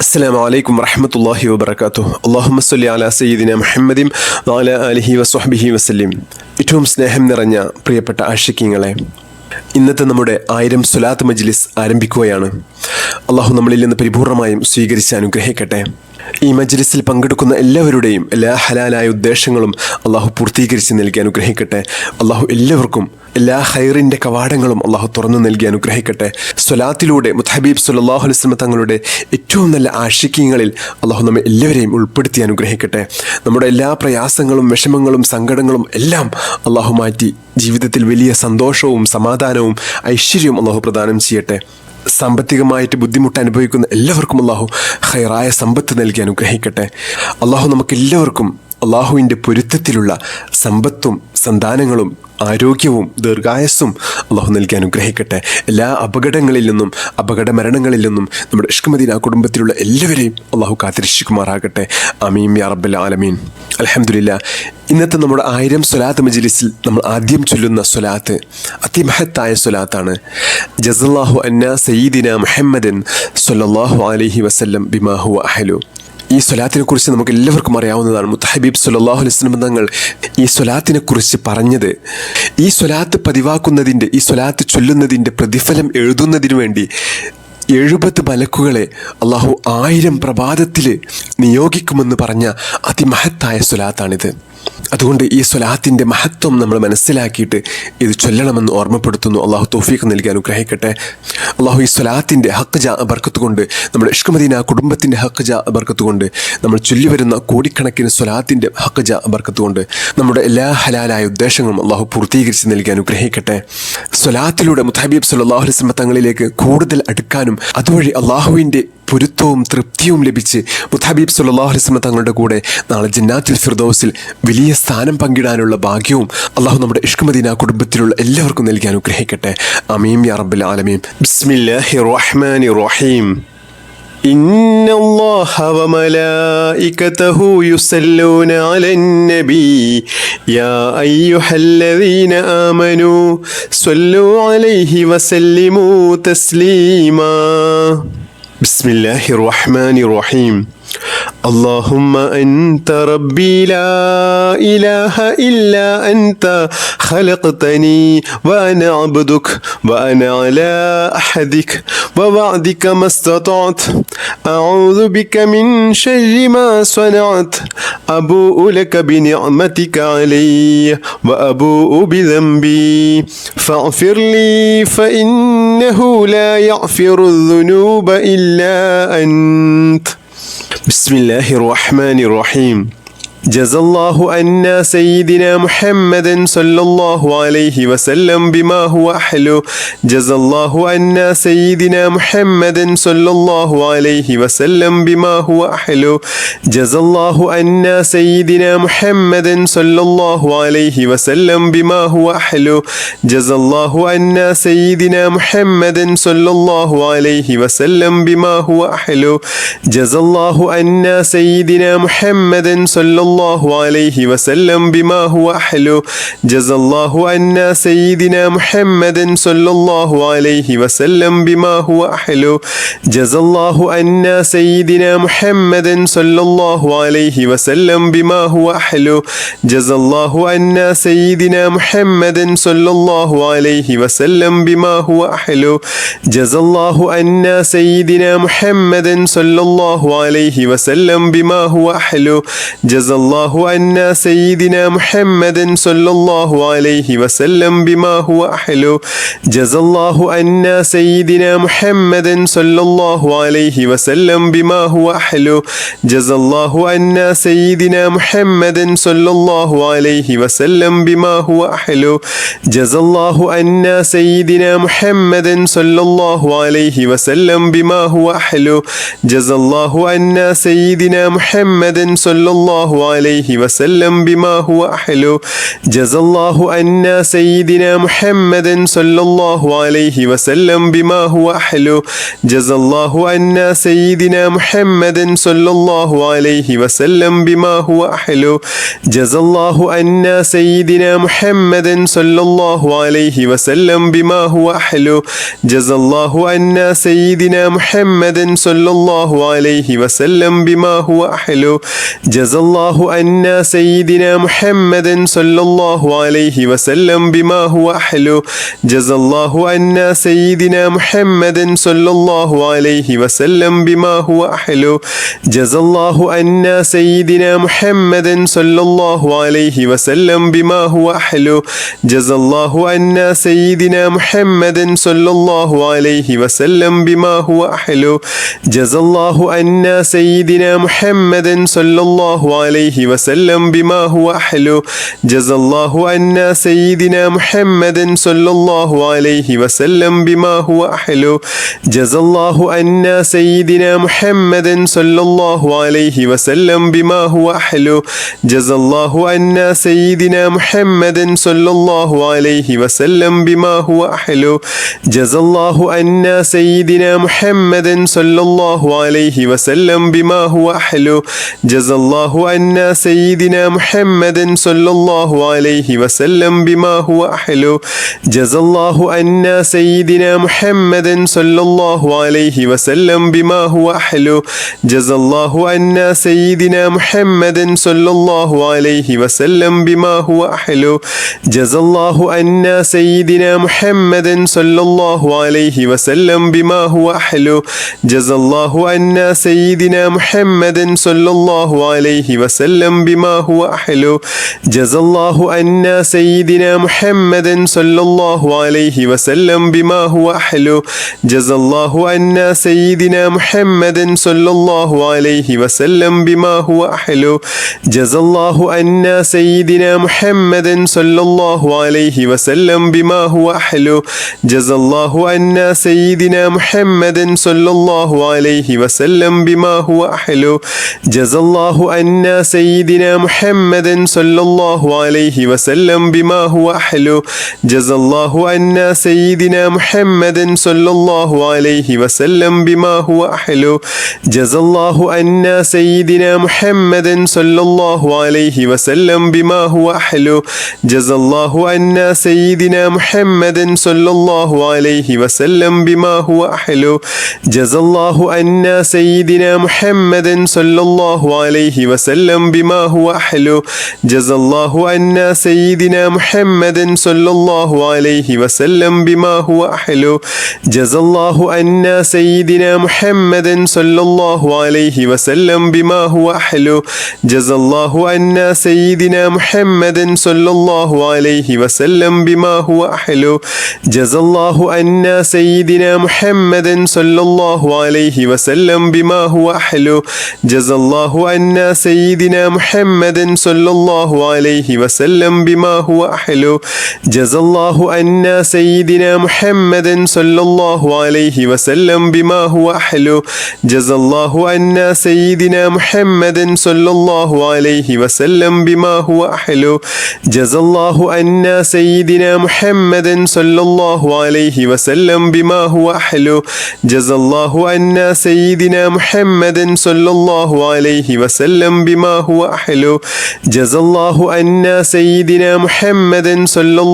അസ്സലാമു അലൈക്കും വറഹ്മത്തുള്ളാഹി വബറകാതുഹു. അല്ലാഹുമ്മ സ്വല്ലി അലാ സയ്യിദിന മുഹമ്മദിൻ വഅലാ ആലിഹി വസ്വഹ്ബിഹി വസല്ലം. ഏറ്റവും സ്നേഹം നിറഞ്ഞ പ്രിയപ്പെട്ട ആശിക്കീങ്ങളെ, ഇന്നത്തെ നമ്മുടെ 1000 സ്വലാത്ത് മജ്ലിസ് ആരംഭിക്കുകയാണ്. അള്ളാഹു നമ്മളിൽ നിന്ന് പരിപൂർണമായും സ്വീകരിച്ച് അനുഗ്രഹിക്കട്ടെ. ഈ മജ്ലിസിൽ പങ്കെടുക്കുന്ന എല്ലാവരുടെയും എല്ലാ ഹലാലായ ഉദ്ദേശങ്ങളും അള്ളാഹു പൂർത്തീകരിച്ച് നൽകി അനുഗ്രഹിക്കട്ടെ. അള്ളാഹു എല്ലാവർക്കും എല്ലാ ഹൈറിൻ്റെ കവാടങ്ങളും അള്ളാഹു തുറന്നു നൽകി അനുഗ്രഹിക്കട്ടെ. സ്വലാത്തിലൂടെ മുത്തഹബീബ് സല്ലല്ലാഹു അലൈഹി വസല്ലം തങ്ങളുടെ ഏറ്റവും നല്ല ആശിക്കീങ്ങളിൽ അള്ളാഹു നമ്മെ എല്ലാവരെയും ഉൾപ്പെടുത്തി അനുഗ്രഹിക്കട്ടെ. നമ്മുടെ എല്ലാ പ്രയാസങ്ങളും വിഷമങ്ങളും സങ്കടങ്ങളും എല്ലാം അള്ളാഹു മാറ്റി ജീവിതത്തിൽ വലിയ സന്തോഷവും സമാധാനവും ഐശ്വര്യവും അള്ളാഹു പ്രദാനം ചെയ്യട്ടെ. സാമ്പത്തികമായിട്ട് ബുദ്ധിമുട്ട് അനുഭവിക്കുന്ന എല്ലാവർക്കും അള്ളാഹു ഹൈറായ സമ്പത്ത് നൽകി അനുഗ്രഹിക്കട്ടെ. അള്ളാഹു നമുക്കെല്ലാവർക്കും അള്ളാഹുവിൻ്റെ പൊരുത്തത്തിലുള്ള സമ്പത്തും സന്താനങ്ങളും ആരോഗ്യവും ദീർഘായുസ്സും അള്ളാഹു നൽകി അനുഗ്രഹിക്കട്ടെ. എല്ലാ അപകടങ്ങളിൽ നിന്നും അപകട മരണങ്ങളിൽ നിന്നും നമ്മുടെ ഇഷ്ക് മദീന കുടുംബത്തിലുള്ള എല്ലാവരെയും അള്ളാഹു കാത്തിരക്ഷിക്കുമാറാകട്ടെ. ആമീൻ യാ റബ്ബൽ ആലമീൻ. അൽഹംദുലില്ലാ. ഇന്നത്തെ നമ്മുടെ 1000 സ്വലാത്ത് മജ്ലിസിൽ നമ്മൾ ആദ്യം ചൊല്ലുന്ന സ്വലാത്ത് അതിമഹത്തായ സ്വലാത്താണ്. ജസല്ലാഹു അന്നാ സയ്യിദിന മുഹമ്മദൻ സ്വല്ലല്ലാഹു അലൈഹി വസല്ലം ബിമാ ഹുവ അഹ്ലു. ഈ സ്വലാത്തിനെ കുറിച്ച് നമുക്ക് എല്ലാവർക്കും അറിയാവുന്നതാണ്. മുത്തഹബീബ് സല്ലല്ലാഹു അലൈഹി വസല്ലം തങ്ങൾ ഈ സ്വലാത്തിനെ കുറിച്ച് പറഞ്ഞത്, ഈ സ്വലാത്ത് പതിവാക്കുന്നതിൻ്റെ, ഈ സ്വലാത്ത് ചൊല്ലുന്നതിൻ്റെ പ്രതിഫലം എഴുതുന്നതിനു വേണ്ടി 70 മലക്കുകളെ അള്ളാഹു 1000 പ്രഭാതത്തിൽ നിയോഗിക്കുമെന്ന് പറഞ്ഞ അതിമഹത്തായ സ്വലാത്താണിത്. അതുകൊണ്ട് ഈ സ്വലാത്തിൻ്റെ മഹത്വം നമ്മൾ മനസ്സിലാക്കിയിട്ട് ഇത് ചൊല്ലണമെന്ന് ഓർമ്മപ്പെടുത്തുന്നു. അള്ളാഹു തൗഫീഖ് നൽകി അനുഗ്രഹിക്കട്ടെ. അള്ളാഹു ഈ സ്വലാത്തിൻ്റെ ഹക്ക് ജാ ബർക്കത്ത് കൊണ്ട്, നമ്മുടെ ഇഷ്ക് മദീന കുടുംബത്തിൻ്റെ ഹക്ക് ജാ ബർക്കത്ത് കൊണ്ട്, നമ്മൾ ചൊല്ലി വരുന്ന കോടിക്കണക്കിന് സ്വലാത്തിൻ്റെ ഹക്ക് ജാ ബർക്കത്ത് കൊണ്ട് നമ്മുടെ എല്ലാ ഹലാലായ ഉദ്ദേശങ്ങളും അള്ളാഹു പൂർത്തീകരിച്ച് നൽകി അനുഗ്രഹിക്കട്ടെ. സ്വലാത്തിലൂടെ മുത്തഹബീബ് സല്ലല്ലാഹു അലൈഹി വസല്ലം തങ്ങളിലേക്ക് കൂടുതൽ അടുക്കാനും അതുവഴി അള്ളാഹുവിൻ്റെ പൊരുത്തവും തൃപ്തിയും ലഭിച്ച് മുത്തഹബീബ് സല്ലല്ലാഹു അലൈഹി വസല്ലം തങ്ങളുടെ കൂടെ നാളെ ജന്നാത്തുൽ ഫിർദൗസിൽ വലിയ സ്ഥാനം പങ്കിടാനുള്ള ഭാഗ്യവും അള്ളാഹു നമ്മുടെ ഇഷ്ക് മദീന കുടുംബത്തിലുള്ള എല്ലാവർക്കും നൽകി അനുഗ്രഹിക്കട്ടെ. ആമീൻ യാ റബ്ബൽ ആലമീൻ. ബിസ്മില്ലാഹിർ റഹ്മാനിർ റഹീം. ഇന്നല്ലാഹ വമലായികതഹു യുസല്ലൂന അലൻ-നബി യാ അയ്യുഹല്ലദീന ആമനൂ സ്വല്ലൂ അലൈഹി വസല്ലിമൂ തസ്ലീമാ. ബിസ്മില്ലാഹിർ റഹ്മാനിർ റഹീം. اللهم أنت ربي لا إله إلا أنت خلقتني وأنا عبدك وأنا على أحدك ووعدك ما استطعت أعوذ بك من شر ما صنعت أبوء لك بنعمتك علي وأبوء بذنبي فاغفر لي فإنه لا يغفر الذنوب إلا أنت. بسم الله الرحمن الرحيم. جزا الله عنا سيدنا محمد صلى الله عليه وسلم بما هو أحلو. جزا الله عنا سيدنا محمد صلى الله عليه وسلم بما هو أحلو. جزا الله عنا سيدنا محمد صلى الله عليه وسلم بما هو أحلو. جزا الله عنا سيدنا محمد صلى الله عليه وسلم بما هو أحلو. جزا الله عنا سيدنا محمد صلى الله عليه وسلم بما هو أحلو. جزا الله عنا سيدنا محمد صلى الله عليه وسلم بما هو أحلو. جزا الله عنا سيدنا محمد صلى الله عليه وسلم بما هو أحلو. جزا الله عنا سيدنا محمد صلى الله عليه وسلم بما هو أحلو. جزا الله عنا سيدنا محمد صلى الله عليه وسلم بما هو أحلو. جزا الله عنا سيدنا محمد صلى الله عليه وسلم بما هو أحلو. جزا الله عنا سيدنا محمد صلى الله عليه وسلم بما هو أحلو. جزا الله عنا سيدنا محمد صلى الله عليه وسلم بما هو أحلو. جزا الله عنا سيدنا محمد صلى الله عليه وسلم بما هو أحلو. جزا الله عنا سيدنا محمد صلى الله عليه وسلم بما هو أحلو جزى الله عنا سيدنا محمد صلى الله عليه وسلم بما هو أحلو جزى الله عنا سيدنا محمد صلى الله عليه وسلم بما هو أحلو جزى الله عنا سيدنا محمد صلى الله عليه وسلم بما هو أحلو جزى الله عنا سيدنا محمد صلى الله عليه وسلم بما هو أحلو جزى الله عنا سيدنا محمد صلى الله عليه وسلم بما هو أحلو جزى الله عنا سيدنا محمد صلى الله عليه وسلم بما هو أحلو جزى الله عنا سيدنا محمد صلى الله عليه وسلم بما هو أحلو جزى الله عنا سيدنا محمد صلى الله عليه وسلم بما هو أحلو جزى الله عنا سيدنا محمد صلى الله عليه وسلم بما هو أحلو جزى الله عنا سيدنا محمد صلى الله عليه وسلم بما هو أحلو جزى الله عنا سيدنا محمد صلى الله عليه وسلم بما هو أحلو جزى الله عنا سيدنا محمد صلى الله عليه وسلم بما هو أحلو جزى الله عنا سيدنا محمد صلى الله عليه وسلم بما هو أحلو جزى الله عنا سيدنا محمد صلى الله عليه وسلم بما هو أحلو جزى الله عنا سيدنا محمد صلى الله عليه وسلم بما هو أحلو جزى الله عنا سيدنا محمد صلى الله عليه وسلم بما هو أحلو جزى الله عنا سيدنا محمد صلى الله عليه وسلم بما هو أحلو جزى الله عنا سيدنا محمد صلى الله عليه وسلم بما هو أحلو جزى الله عنا سيدنا محمد صلى الله عليه وسلم بما هو أحلو جزى الله عنا سيدنا محمد صلى الله عليه وسلم بما هو أحلو جزى الله عنا سيدنا محمد صلى الله عليه وسلم بما هو أحلو جزى الله عنا سيدنا محمد صلى الله عليه وسلم بما هو أحلو جزى الله عنا سيدنا محمد صلى الله عليه وسلم بما هو أحلو جزى الله عنا سيدنا محمد صلى الله عليه وسلم بما هو أحلو جزى الله عنا سيدنا محمد صلى الله عليه وسلم بما هو أحلو جزى الله عنا سيدنا محمد صلى الله عليه وسلم بما هو أحلو جزى الله عنا سيدنا محمد صلى الله عليه وسلم بما هو أحلو جزى الله عنا سيدنا محمد صلى الله عليه وسلم بما هو أحلو جزى الله عنا سيدنا محمد صلى الله عليه وسلم بما هو أحلو جزى الله عنا سيدنا محمد صلى الله عليه وسلم بما هو أحلو جزى الله عنا سيدنا محمد صلى الله عليه وسلم بما هو أحلو جزى الله عنا سيدنا محمد صلى الله عليه وسلم بما هو أحلو جزى الله عنا سيدنا محمد صلى الله عليه وسلم بما هو أحلو جزى الله عنا سيدنا محمد صلى الله عليه وسلم بما هو أحلو جزى الله عنا سيدنا محمد صلى الله عليه وسلم بما هو أحلو جزى الله عنا سيدنا محمد صلى الله عليه وسلم بما هو أحلو جزى الله عنا سيدنا محمد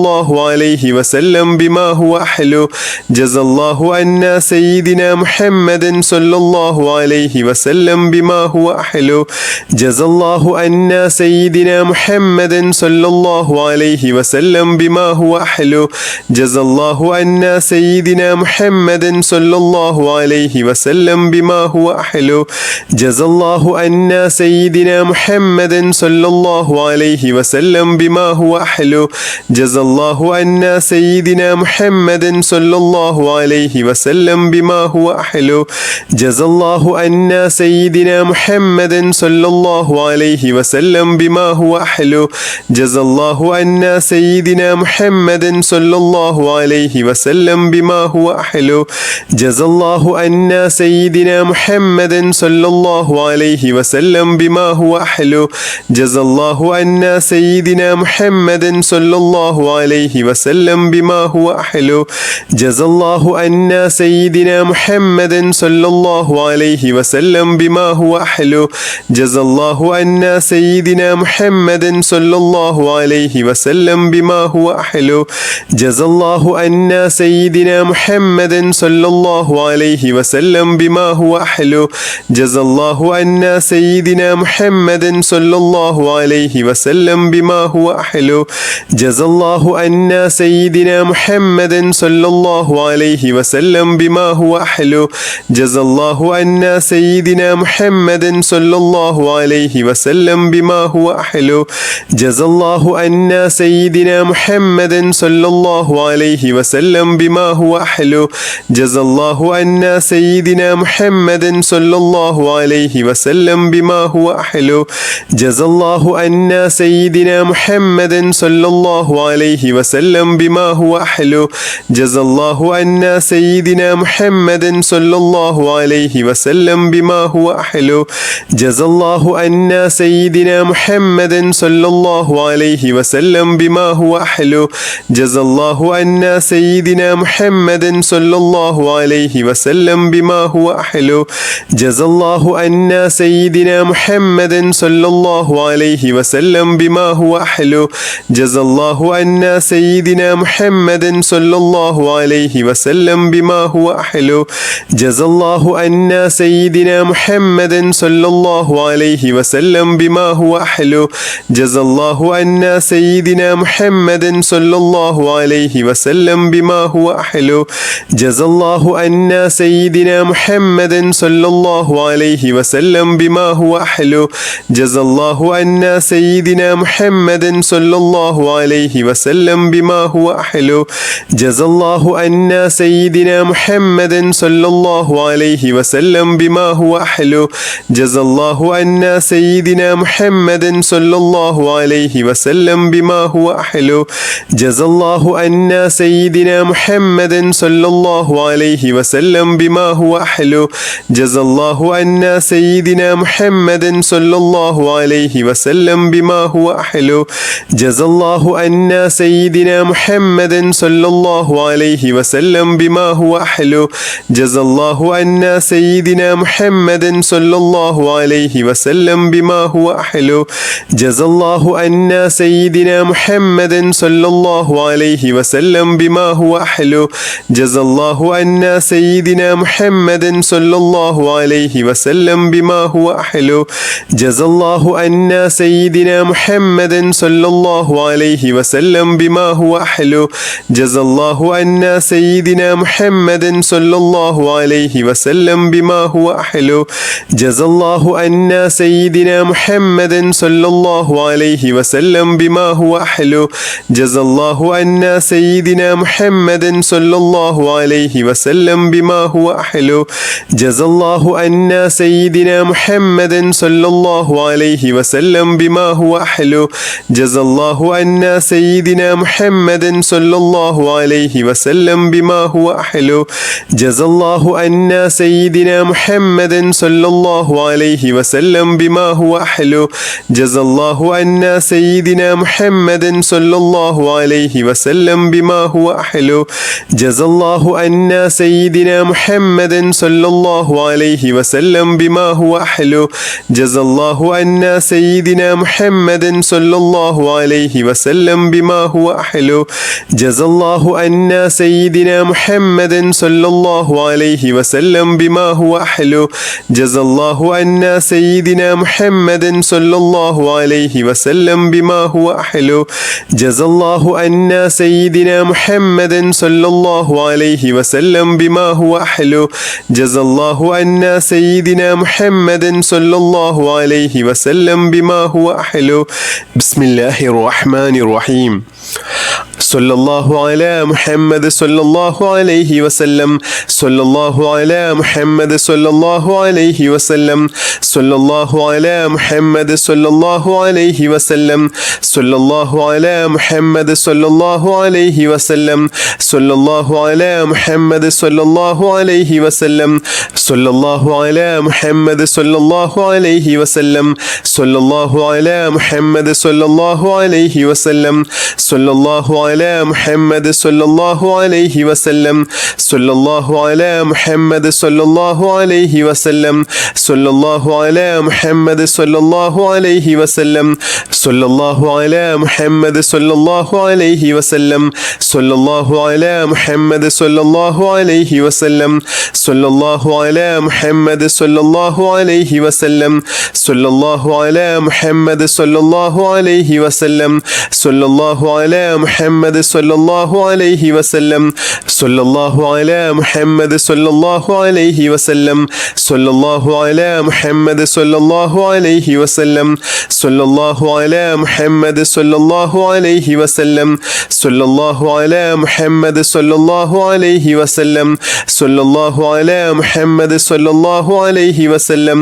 صلى الله عليه وسلم بما هو أحلو جزى الله عنا سيدنا محمد صلى الله عليه وسلم بما هو أحلو جزى الله عنا سيدنا محمد صلى الله عليه وسلم بما هو أحلو جزى الله عنا سيدنا محمد صلى الله عليه وسلم بما هو أحلو جزى الله عنا سيدنا محمد صلى الله عليه وسلم بما هو أحلو جزى الله عنا سيدنا محمد صلى الله عليه وسلم بما هو أحلو جزى الله عنا سيدنا محمد صلى الله عليه وسلم بما هو أحلو جزى الله عنا سيدنا محمد صلى الله عليه وسلم بما هو أحلو جزى الله عنا سيدنا محمد صلى الله عليه وسلم بما هو أحلو جزى الله عنا سيدنا محمد صلى الله عليه وسلم بما هو أحلو جزى الله عنا سيدنا محمد صلى الله عليه وسلم بما هو أحلو جزى الله عنا سيدنا محمد صلى الله عليه وسلم بما هو أحلو جزى الله عنا سيدنا محمد صلى الله عليه وسلم بما هو أحلو جزى الله عنا سيدنا محمد صلى الله عليه وسلم بما هو أحلو جزى الله عنا سيدنا محمد صلى الله عليه وسلم بما هو أحلو جزى الله عنا سيدنا محمد صلى الله عليه وسلم بما هو أحلو جزى الله عنا سيدنا محمد صلى الله عليه وسلم بما هو أحلو جزى الله عنا سيدنا محمد صلى الله عليه وسلم بما هو أحلو جزى الله عنا سيدنا محمد صلى الله عليه وسلم بما هو أحلو جزى الله عنا سيدنا محمد صلى الله عليه وسلم بما هو أحلو جزى الله عنا سيدنا محمد صلى الله عليه وسلم بما هو أحلو جزى الله عنا سيدنا محمد صلى الله عليه وسلم بما هو أحلو جزى الله عنا سيدنا محمد صلى الله عليه وسلم بما هو أحلو جزى الله عنا سيدنا محمد صلى الله عليه وسلم بما هو أحلو جزى الله عنا سيدنا محمد صلى الله عليه وسلم بما هو أحلو جزى الله عنا سيدنا محمد صلى الله عليه وسلم بما هو أحلو جزى الله عنا سيدنا محمد صلى الله عليه وسلم بما هو أحلو جزى الله عنا سيدنا محمد صلى الله عليه وسلم بما هو أحلو جزى الله عنا سيدنا محمد صلى الله عليه وسلم بما هو أحلو جزى الله عنا سيدنا محمد صلى الله عليه وسلم بما هو أحلو جزى الله عنا سيدنا محمد صلى الله عليه وسلم بما هو أحلو جزى الله عنا سيدنا محمد صلى الله عليه وسلم بما هو أحلو جزى الله عنا سيدنا محمد صلى الله عليه وسلم بما هو أحلو جزى الله عنا سيدنا محمد صلى الله عليه وسلم بما هو أحلو جزى الله عنا سيدنا محمد صلى الله عليه وسلم بما هو أحلو جزى الله عنا سيدنا محمد صلى الله عليه وسلم بما هو أحلو جزى الله عنا سيدنا محمد صلى الله عليه وسلم بما هو أحلو جزى الله عنا سيدنا محمد صلى الله عليه وسلم بما هو أحلو جزى الله عنا سيدنا محمد صلى الله عليه وسلم بما هو أحلو جزى الله عنا سيدنا محمد صلى الله عليه وسلم بما هو أحلو جزى الله عنا سيدنا محمد صلى الله عليه وسلم بما هو أحلو جزى الله عنا سيدنا محمد صلى الله عليه وسلم بما هو أحلو جزى الله عنا سيدنا محمد صلى الله عليه وسلم بما هو أحلو جزى الله عنا سيدنا محمد صلى الله عليه وسلم بما هو أحلو جزى الله عنا سيدنا محمد صلى الله عليه وسلم بما هو أحلو جزى الله عنا سيدنا محمد صلى الله عليه وسلم بما هو أحلو جزى الله عنا سيدنا محمد صلى الله عليه وسلم بما هو أحلو جزى الله عنا سيدنا محمد صلى الله عليه وسلم بما هو أحلو جزى الله عنا سيدنا محمد صلى الله عليه وسلم بما هو أحلو جزى الله عنا سيدنا محمد صلى الله عليه وسلم بما هو أحلو بسم الله الرحمن الرحيم സല്ലല്ലാഹു അലാ മുഹമ്മദ് സല്ലല്ലാഹു അലൈഹി വസല്ലം സല്ലല്ലാഹു അലാ മുഹമ്മദ് സല്ലല്ലാഹു അലൈഹി വസല്ലം സല്ലല്ലാഹു അലാ മുഹമ്മദ് സല്ലല്ലാഹു അലൈഹി വസല്ലം സല്ലല്ലാഹു അലാ മുഹമ്മദ് സല്ലല്ലാഹു അലൈഹി വസല്ലം സല്ലല്ലാഹു അലാ മുഹമ്മദ് സല്ലല്ലാഹു അലൈഹി വസല്ലം സല്ലല്ലാഹു അലാ മുഹമ്മദ് സല്ലല്ലാഹു അലൈഹി വസല്ലം സല്ലല്ലാഹു അലാ മുഹമ്മദ് സല്ലല്ലാഹു അലൈഹി വസല്ലം സല്ലല്ലാഹു അലാ മുഹമ്മദ് സല്ലല്ലാഹു അലൈഹി വസല്ലം സല്ലല്ലാഹു അലാ മുഹമ്മദ് സല്ലല്ലാഹു അലൈഹി വസല്ലം സല്ലല്ലാഹു അലാ മുഹമ്മദ് സല്ലല്ലാഹു അലൈഹി വസല്ലം സല്ലല്ലാഹു അലാ മുഹമ്മദ് സല്ലല്ലാഹു അലൈഹി വസല്ലം സല്ലല്ലാഹു അലാ മുഹമ്മദ് സല്ലല്ലാഹു അലൈഹി വസല്ലം സല്ലല്ലാഹു അലാ മുഹമ്മദ് സല്ലല്ലാഹു അലൈഹി വസല്ലം സല്ലല്ലാഹു അലാ മുഹമ്മദ് സല്ലല്ലാഹു അലൈഹി വസല്ലം സല്ലല്ലാഹു അലാ മുഹമ്മദ് സല്ലല്ലാഹു അലൈഹി വസല്ലം സല്ലല്ലാഹു അലാ മുഹമ്മദ് സല്ലല്ലാഹു അലൈഹി വസല്ലം സല്ലല്ലാഹു അലാ മുഹമ്മദ് സല്ലല്ലാഹു അലൈഹി വസല്ലം സല്ലല്ലാഹു അലാ മുഹമ്മദ് സല്ലല്ലാഹു അലൈഹി വസല്ലം സല്ലല്ലാഹു അലാ മുഹമ്മദ് സല്ലല്ലാഹു അലൈഹി വസല്ലം സല്ലല്ലാഹു അലാ മുഹമ്മദ് സല്ലല്ലാഹു അലൈഹി വസല്ലം സല്ലല്ലാഹു അലാ മുഹമ്മദ് സല്ലല്ലാഹു അലൈഹി വസല്ലം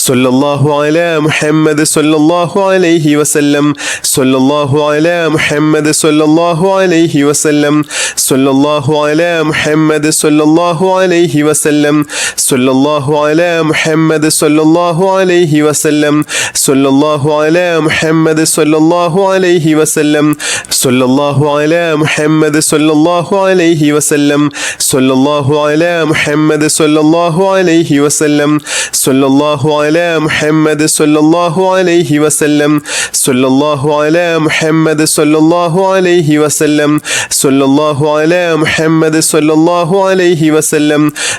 സല്ലല്ലാഹു അലാ മുഹമ്മദ് സല്ലല്ലാഹു അലൈഹി വസല്ലം സല്ലല്ലാഹു അലാ മുഹമ്മദ് സല്ലല്ലാഹു അലൈഹി വസല്ലം സല്ലല്ലാഹു അലാ മുഹമ്മദ് സല്ലല്ലാഹു അലൈഹി വസല്ലം സല്ലല്ലാഹു അലാ മുഹമ്മദ് സല്ലല്ലാഹു അലൈഹി വസല്ലം സല്ലല്ലാഹു അലാ മുഹമ്മദ് സല്ലല്ലാഹു അലൈഹി വസല്ലം സല്ലല്ലാഹു അലാ മുഹമ്മദ് സല്ലല്ലാഹു അലൈഹി വസല്ലം സല്ലല്ലാഹു അലാ മുഹമ്മദ് സല്ലല്ലാഹു അലൈഹി വസല്ലം സല്ലല്ലാഹു അലാ മുഹമ്മദ് സല്ലല്ലാഹു അലൈഹി വസല്ലം സല്ലല്ലാഹു അലാ മുഹമ്മദ് സല്ലല്ലാഹു അലൈഹി വസല്ലം സല്ലല്ലാഹു അലാ മുഹമ്മദ് സല്ലല്ലാഹു അലൈഹി വസല്ലം സല്ലല്ലാഹു അലാ മുഹമ്മദ് സല്ലല്ലാഹു അലൈഹി വസല്ലം സല്ലല്ലാഹു അലാ മുഹമ്മദ് സല്ലല്ലാഹു അലൈഹി വസല്ലം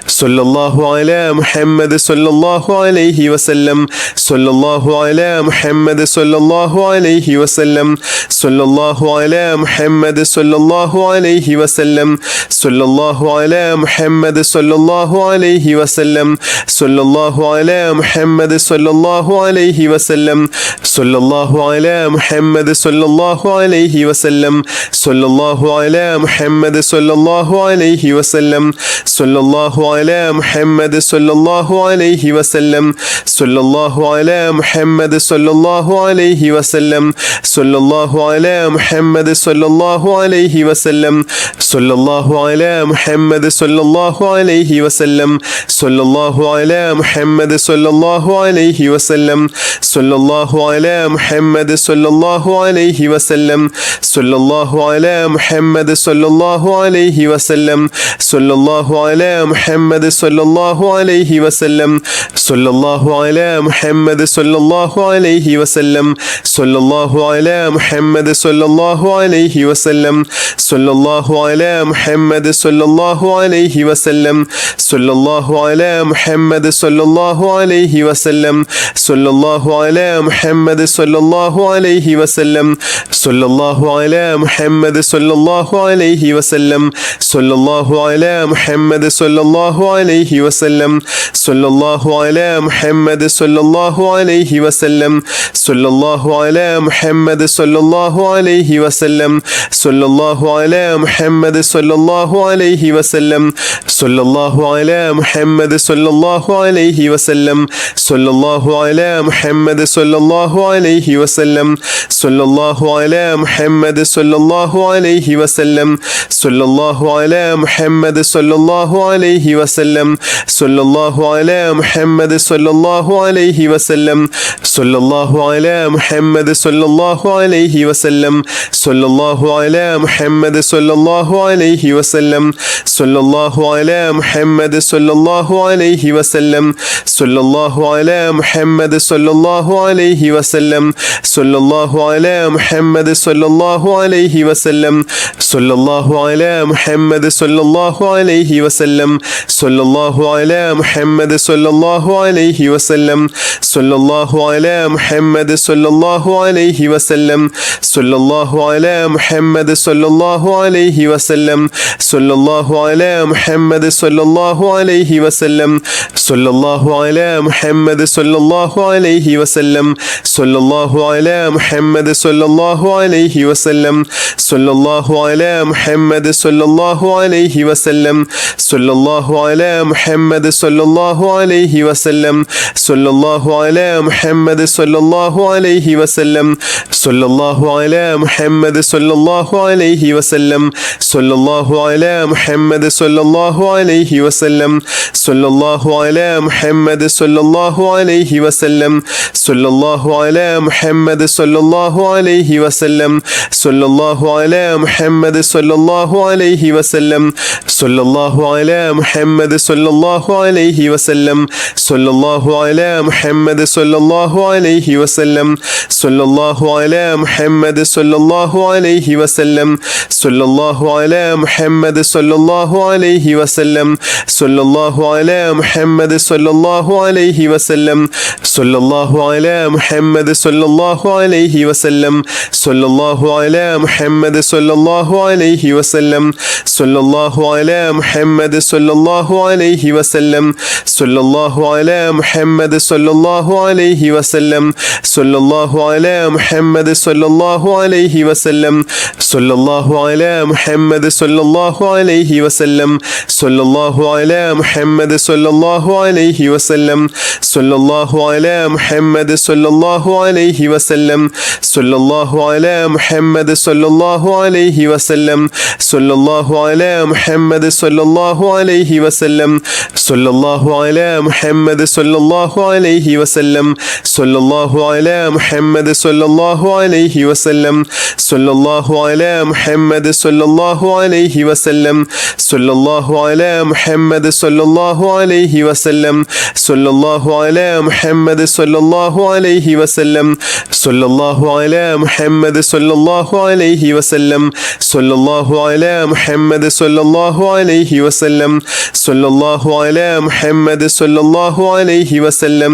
സല്ലല്ലാഹു അലാ മുഹമ്മദ് സല്ലല്ലാഹു അലൈഹി വസല്ലം സല്ലല്ലാഹു അലാ മുഹമ്മദ് സല്ലല്ലാഹു അലൈഹി വസല്ലം സല്ലല്ലാഹു അലാ മുഹമ്മദ് സല്ലല്ലാഹു അലൈഹി വസല്ലം സല്ലല്ലാഹു അലാ മുഹമ്മദ് സല്ലല്ലാഹു അലൈഹി വസല്ലം സല്ലല്ലാഹു അലാ മുഹമ്മദ് സല്ലല്ലാഹു അലൈഹി വസല്ലം സല്ലല്ലാഹു അലാ മുഹമ്മദ് സല്ലല്ലാഹു അലൈഹി വസല്ലം സല്ലല്ലാഹു അലാ മുഹമ്മദ് സല്ലല്ലാഹു അലൈഹി വസല്ലം സല്ലല്ലാഹു അലാ മുഹമ്മദ് സല്ലല്ലാഹു അലൈഹി വസല്ലം സല്ലല്ലാഹു അലാ മുഹമ്മദ് സല്ലല്ലാഹു അലൈഹി വസല്ലം സല്ലല്ലാഹു അലാ മുഹമ്മദ് സല്ലല്ലാഹു അലൈഹി വസല്ലം സല്ലല്ലാഹു അലാ മുഹമ്മദ് സല്ലല്ലാഹു അലൈഹി വസല്ലം സല്ലല്ലാഹു അലാ മുഹമ്മദ് സല്ലല്ലാഹു അലൈഹി വസല്ലം സല്ലല്ലാഹു അലാ മുഹമ്മദ് സല്ലല്ലാഹു അലൈഹി വസല്ലം സല്ലല്ലാഹു അലാ മുഹമ്മദ് സല്ലല്ലാഹു അലൈഹി വസല്ലം സല്ലല്ലാഹു അലാ മുഹമ്മദ് സല്ലല്ലാഹു അലൈഹി വസല്ലം സല്ലല്ലാഹു അലാ മുഹമ്മദ് സല്ലല്ലാഹു അലൈഹി വസല്ലം സല്ലല്ലാഹു അലാ മുഹമ്മദ് സല്ലല്ലാഹു അലൈഹി വസല്ലം സല്ലല്ലാഹു അലാ മുഹമ്മദ് സല്ലല്ലാഹു അലൈഹി വസല്ലം സല്ലല്ലാഹു അലാ മുഹമ്മദ് സല്ലല്ലാഹു അലൈഹി വസല്ലം സല്ലല്ലാഹു അലാ മുഹമ്മദ് സല്ലല്ലാഹു അലൈഹി വസല്ലം സല്ലല്ലാഹു അലാ മുഹമ്മദ് സല്ലല്ലാഹു അലൈഹി വസല്ലം സല്ലല്ലാഹു അലാ മുഹമ്മദ് സല്ലല്ലാഹു അലൈഹി വസല്ലം സല്ലല്ലാഹു അലാ മുഹമ്മദ് സല്ലല്ലാഹു അലൈഹി വസല്ലം സല്ലല്ലാഹു അലാ മുഹമ്മദ് സല്ലല്ലാഹു അലൈഹി വസല്ലം സല്ലല്ലാഹു അലാ മുഹമ്മദ് സല്ലല്ലാഹു അലൈഹി വസല്ലം സല്ലല്ലാഹു അലാ മുഹമ്മദ് സല്ലല്ലാഹു അലൈഹി വസല്ലം സല്ലല്ലാഹു അലാ മുഹമ്മദ് സല്ലല്ലാഹു അലൈഹി വസല്ലം സല്ലല്ലാഹു അലാ മുഹമ്മദ് സല്ലല്ലാഹു അലൈഹി വസല്ലം സല്ലല്ലാഹു അലാ മുഹമ്മദ് സല്ലല്ലാഹു അലൈഹി വസല്ലം സല്ലല്ലാഹു അലാ മുഹമ്മദ് സല്ലല്ലാഹു അലൈഹി വസല്ലം സല്ലല്ലാഹു അലാ മുഹമ്മദ് സല്ലല്ലാഹു അലൈഹി വസല്ലം സല്ലല്ലാഹു അലാ മുഹമ്മദ് സല്ലല്ലാഹു അലൈഹി വസല്ലം സല്ലല്ലാഹു അലാ മുഹമ്മദ് സല്ലല്ലാഹു അലൈഹി വസല്ലം സല്ലല്ലാഹു അലാ മുഹമ്മദ് സല്ലല്ലാഹു അലൈഹി വസല്ലം സല്ലല്ലാഹു അലാ മുഹമ്മദ് സല്ലല്ലാഹു അലൈഹി വസല്ലം സല്ലല്ലാഹു അലാ മുഹമ്മദ് സല്ലല്ലാഹു അലൈഹി വസല്ലം സല്ലല്ലാഹു അലാ മുഹമ്മദ് സല്ലല്ലാഹു അലൈഹി വസല്ലം സല്ലല്ലാഹു അലാ മുഹമ്മദ് സല്ലല്ലാഹു അലൈഹി വസല്ലം സല്ലല്ലാഹു അലാ മുഹമ്മദ് സല്ലല്ലാഹു അലൈഹി വസല്ലം സല്ലല്ലാഹു അലാ മുഹമ്മദ് സല്ലല്ലാഹു അലൈഹി വസല്ലം സല്ലല്ലാഹു അലാ മുഹമ്മദ് സല്ലല്ലാഹു അലൈഹി വസല്ലം സല്ലല്ലാഹു അലാ മുഹമ്മദ് സല്ലല്ലാഹു അലൈഹി വസല്ലം സല്ലല്ലാഹു അലാ മുഹമ്മദ് സല്ലല്ലാഹു അലൈഹി വസല്ലം സല്ലല്ലാഹു അലാ മുഹമ്മദ് സല്ലല്ലാഹു അലൈഹി വസല്ലം സല്ലല്ലാഹു അലാ മുഹമ്മദ് സല്ലല്ലാഹു അലൈഹി വസല്ലം സല്ലല്ലാഹു അലാ മുഹമ്മദ് സല്ലല്ലാഹു അലൈഹി വസല്ലം സല്ലല്ലാഹു അലാ മുഹമ്മദ് സല്ലല്ലാഹു അലൈഹി വസല്ലം സല്ലല്ലാഹു അലാ മുഹമ്മദ് സല്ലല്ലാഹു അലൈഹി വസല്ലം സല്ലല്ലാഹു അലാ മുഹമ്മദ് സല്ലല്ലാഹു അലൈഹി വസല്ലം സല്ലല്ലാഹു അലാ മുഹമ്മദ് സല്ലല്ലാഹു അലൈഹി വസല്ലം സല്ലല്ലാഹു അലാ മുഹമ്മദ് സല്ലല്ലാഹു അലൈഹി വസല്ലം സല്ലല്ലാഹു അലാ മുഹമ്മദ് സല്ലല്ലാഹു അലൈഹി വസല്ലം സല്ലല്ലാഹു അലാ മുഹമ്മദ് സല്ലല്ലാഹു അലൈഹി വസല്ലം സല്ലല്ലാഹു അലാ മുഹമ്മദ് സല്ലല്ലാഹു അലൈഹി വസല്ലം സല്ലല്ലാഹു അലാ മുഹമ്മദ് സല്ലല്ലാഹു അലൈഹി വസല്ലം സല്ലല്ലാഹു അലാ മുഹമ്മദ് സല്ലല്ലാഹു അലൈഹി വസല്ലം സല്ലല്ലാഹു അലാ മുഹമ്മദ് സല്ലല്ലാഹു അലൈഹി വസല്ലം സല്ലല്ലാഹു അലാ മുഹമ്മദ് സല്ലല്ലാഹു അലൈഹി വസല്ലം സല്ലല്ലാഹു അലാ മുഹമ്മദ് സല്ലല്ലാഹു അലൈഹി വസല്ലം സല്ലല്ലാഹു അലാ മുഹമ്മദ് സല്ലല്ലാഹു അലൈഹി വസല്ലം സല്ലല്ലാഹു അലാ മുഹമ്മദ് സല്ലല്ലാഹു അലൈഹി വസല്ലം സല്ലല്ലാഹു അലാ മുഹമ്മദ് സല്ലല്ലാഹു അലൈഹി വസല്ലം സല്ലല്ലാഹു അലാ മുഹമ്മദ് സല്ലല്ലാഹു അലൈഹി വസല്ലം സല്ലല്ലാഹു അലാ മുഹമ്മദ് സല്ലല്ലാഹു അലൈഹി വസല്ലം സല്ലല്ലാഹു അലാ മുഹമ്മദ് സല്ലല്ലാഹു അലൈഹി വസല്ലം സല്ലല്ലാഹു അലാ മുഹമ്മദ് സല്ലല്ലാഹു അലൈഹി വസല്ലം സല്ലല്ലാഹു അലാ മുഹമ്മദ് സല്ലല്ലാഹു അലൈഹി വസല്ലം സല്ലല്ലാഹു അലാ മുഹമ്മദ് സല്ലല്ലാഹു അലൈഹി വസല്ലം സല്ലല്ലാഹു അലാ മുഹമ്മദ് സല്ലല്ലാഹു അലൈഹി വസല്ലം സല്ലല്ലാഹു അലാ മുഹമ്മദ് സല്ലല്ലാഹു അലൈഹി വസല്ലം സല്ലല്ലാഹു അലാ മുഹമ്മദ് സല്ലല്ലാഹു അലൈഹി വസല്ലം സല്ലല്ലാഹു അലാ മുഹമ്മദ് സല്ലല്ലാഹു അലൈഹി വസല്ലം സല്ലല്ലാഹു അലാ മുഹമ്മദ് സല്ലല്ലാഹു അലൈഹി വസല്ലം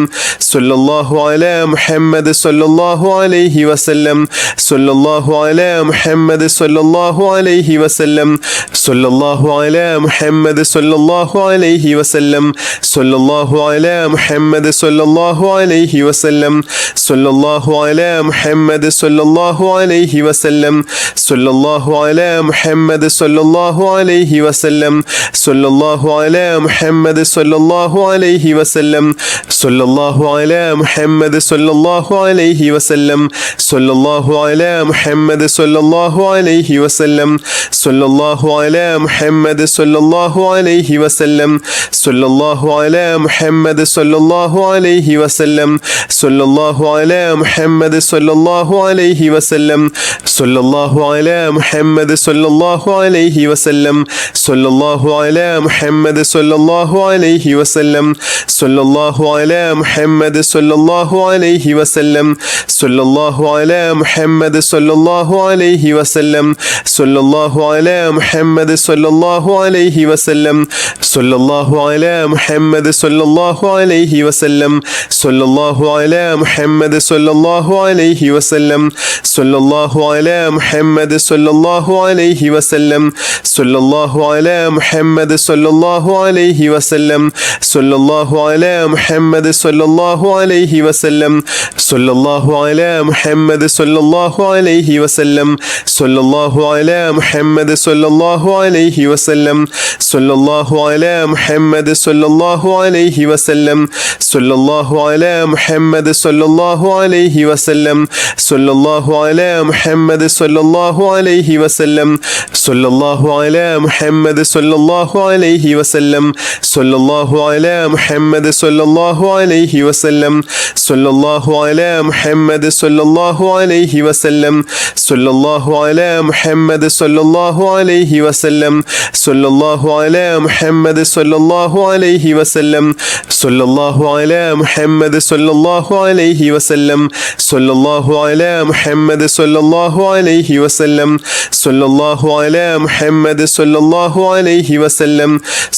സല്ലല്ലാഹു അലാ മുഹമ്മദ് സല്ലല്ലാഹു അലൈഹി വസല്ലം സല്ലല്ലാഹു അലാ മുഹമ്മദ് സല്ലല്ലാഹു അലൈഹി വസല്ലം സല്ലല്ലാഹു അലാ മുഹമ്മദ് സല്ലല്ലാഹു അലൈഹി വസല്ലം സല്ലല്ലാഹു അലാ മുഹമ്മദ് സല്ലല്ലാഹു അലൈഹി വസല്ലം സല്ലല്ലാഹു അലാ മുഹമ്മദ് സല്ലല്ലാഹു അലൈഹി വസല്ലം സല്ലല്ലാഹു അലാ മുഹമ്മദ് സല്ലല്ലാഹു അലൈഹി വസല്ലം സല്ലല്ലാഹു അലാ മുഹമ്മദ് സല്ലല്ലാഹു അലൈഹി വസല്ലം സല്ലല്ലാഹു അലാ മുഹമ്മദ് സല്ലല്ലാഹു അലൈഹി വസല്ലം സല്ലല്ലാഹു അലാ മുഹമ്മദ് സല്ലല്ലാഹു അലൈഹി വസല്ലം സല്ലല്ലാഹു അലാ മുഹമ്മദ് സല്ലല്ലാഹു അലൈഹി വസല്ലം സല്ലല്ലാഹു അലാ മുഹമ്മദ് സല്ലല്ലാഹു അലൈഹി വസല്ലം സല്ലല്ലാഹു അലാ മുഹമ്മദ് സല്ലല്ലാഹു അലൈഹി വസല്ലം സല്ലല്ലാഹു അലാ മുഹമ്മദ് സല്ലല്ലാഹു അലൈഹി വസല്ലം സല്ലല്ലാഹു അലാ മുഹമ്മദ് സല്ലല്ലാഹു അലൈഹി വസല്ലം സല്ലല്ലാഹു അലാ മുഹമ്മദ് സല്ലല്ലാഹു അലൈഹി വസല്ലം സല്ലല്ലാഹു അലാ മുഹമ്മദ് സല്ലല്ലാഹു അലൈഹി വസല്ലം സല്ലല്ലാഹു അലാ മുഹമ്മദ് സല്ലല്ലാഹു അലൈഹി വസല്ലം സല്ലല്ലാഹു അലാ മുഹമ്മദ് സല്ലല്ലാഹു അലൈഹി വസല്ലം സല്ലല്ലാഹു അലാ മുഹമ്മദ് സല്ലല്ലാഹു അലൈഹി വസല്ലം സല്ലല്ലാഹു അലാ മുഹമ്മദ് സല്ലല്ലാഹു അലൈഹി വസല്ലം സല്ലല്ലാഹു അലാ മുഹമ്മദ് സല്ലല്ലാഹു അലൈഹി വസല്ലം സല്ലല്ലാഹു അലാ മുഹമ്മദ് സല്ലല്ലാഹു അലൈഹി വസല്ലം സല്ലല്ലാഹു അലാ മുഹമ്മദ് സല്ലല്ലാഹു അലൈഹി വസല്ലം സല്ലല്ലാഹു അലാ മുഹമ്മദ് സല്ലല്ലാഹു അലൈഹി വസല്ലം സല്ലല്ലാഹു അലാ മുഹമ്മദ് സല്ലല്ലാഹു അലൈഹി വസല്ലം സല്ലല്ലാഹു അലാ മുഹമ്മദ് സല്ലല്ലാഹു അലൈഹി വസല്ലം സല്ലല്ലാഹു അലാ മുഹമ്മദ് സല്ലല്ലാഹു അലൈഹി വസല്ലം സല്ലല്ലാഹു അലാ മുഹമ്മദ് സല്ലല്ലാഹു അലൈഹി വസല്ലം സല്ലല്ലാഹു അലാ മുഹമ്മദ് സല്ലല്ലാഹു അലൈഹി വസല്ലം സല്ലല്ലാഹു അലാ മുഹമ്മദ് സല്ലല്ലാഹു അലൈഹി വസല്ലം സല്ലല്ലാഹു അലാ മുഹമ്മദ് സല്ലല്ലാഹു അലൈഹി വസല്ലം സല്ലല്ലാഹു അലാ മുഹമ്മദ് സല്ലല്ലാഹു അലൈഹി വസല്ലം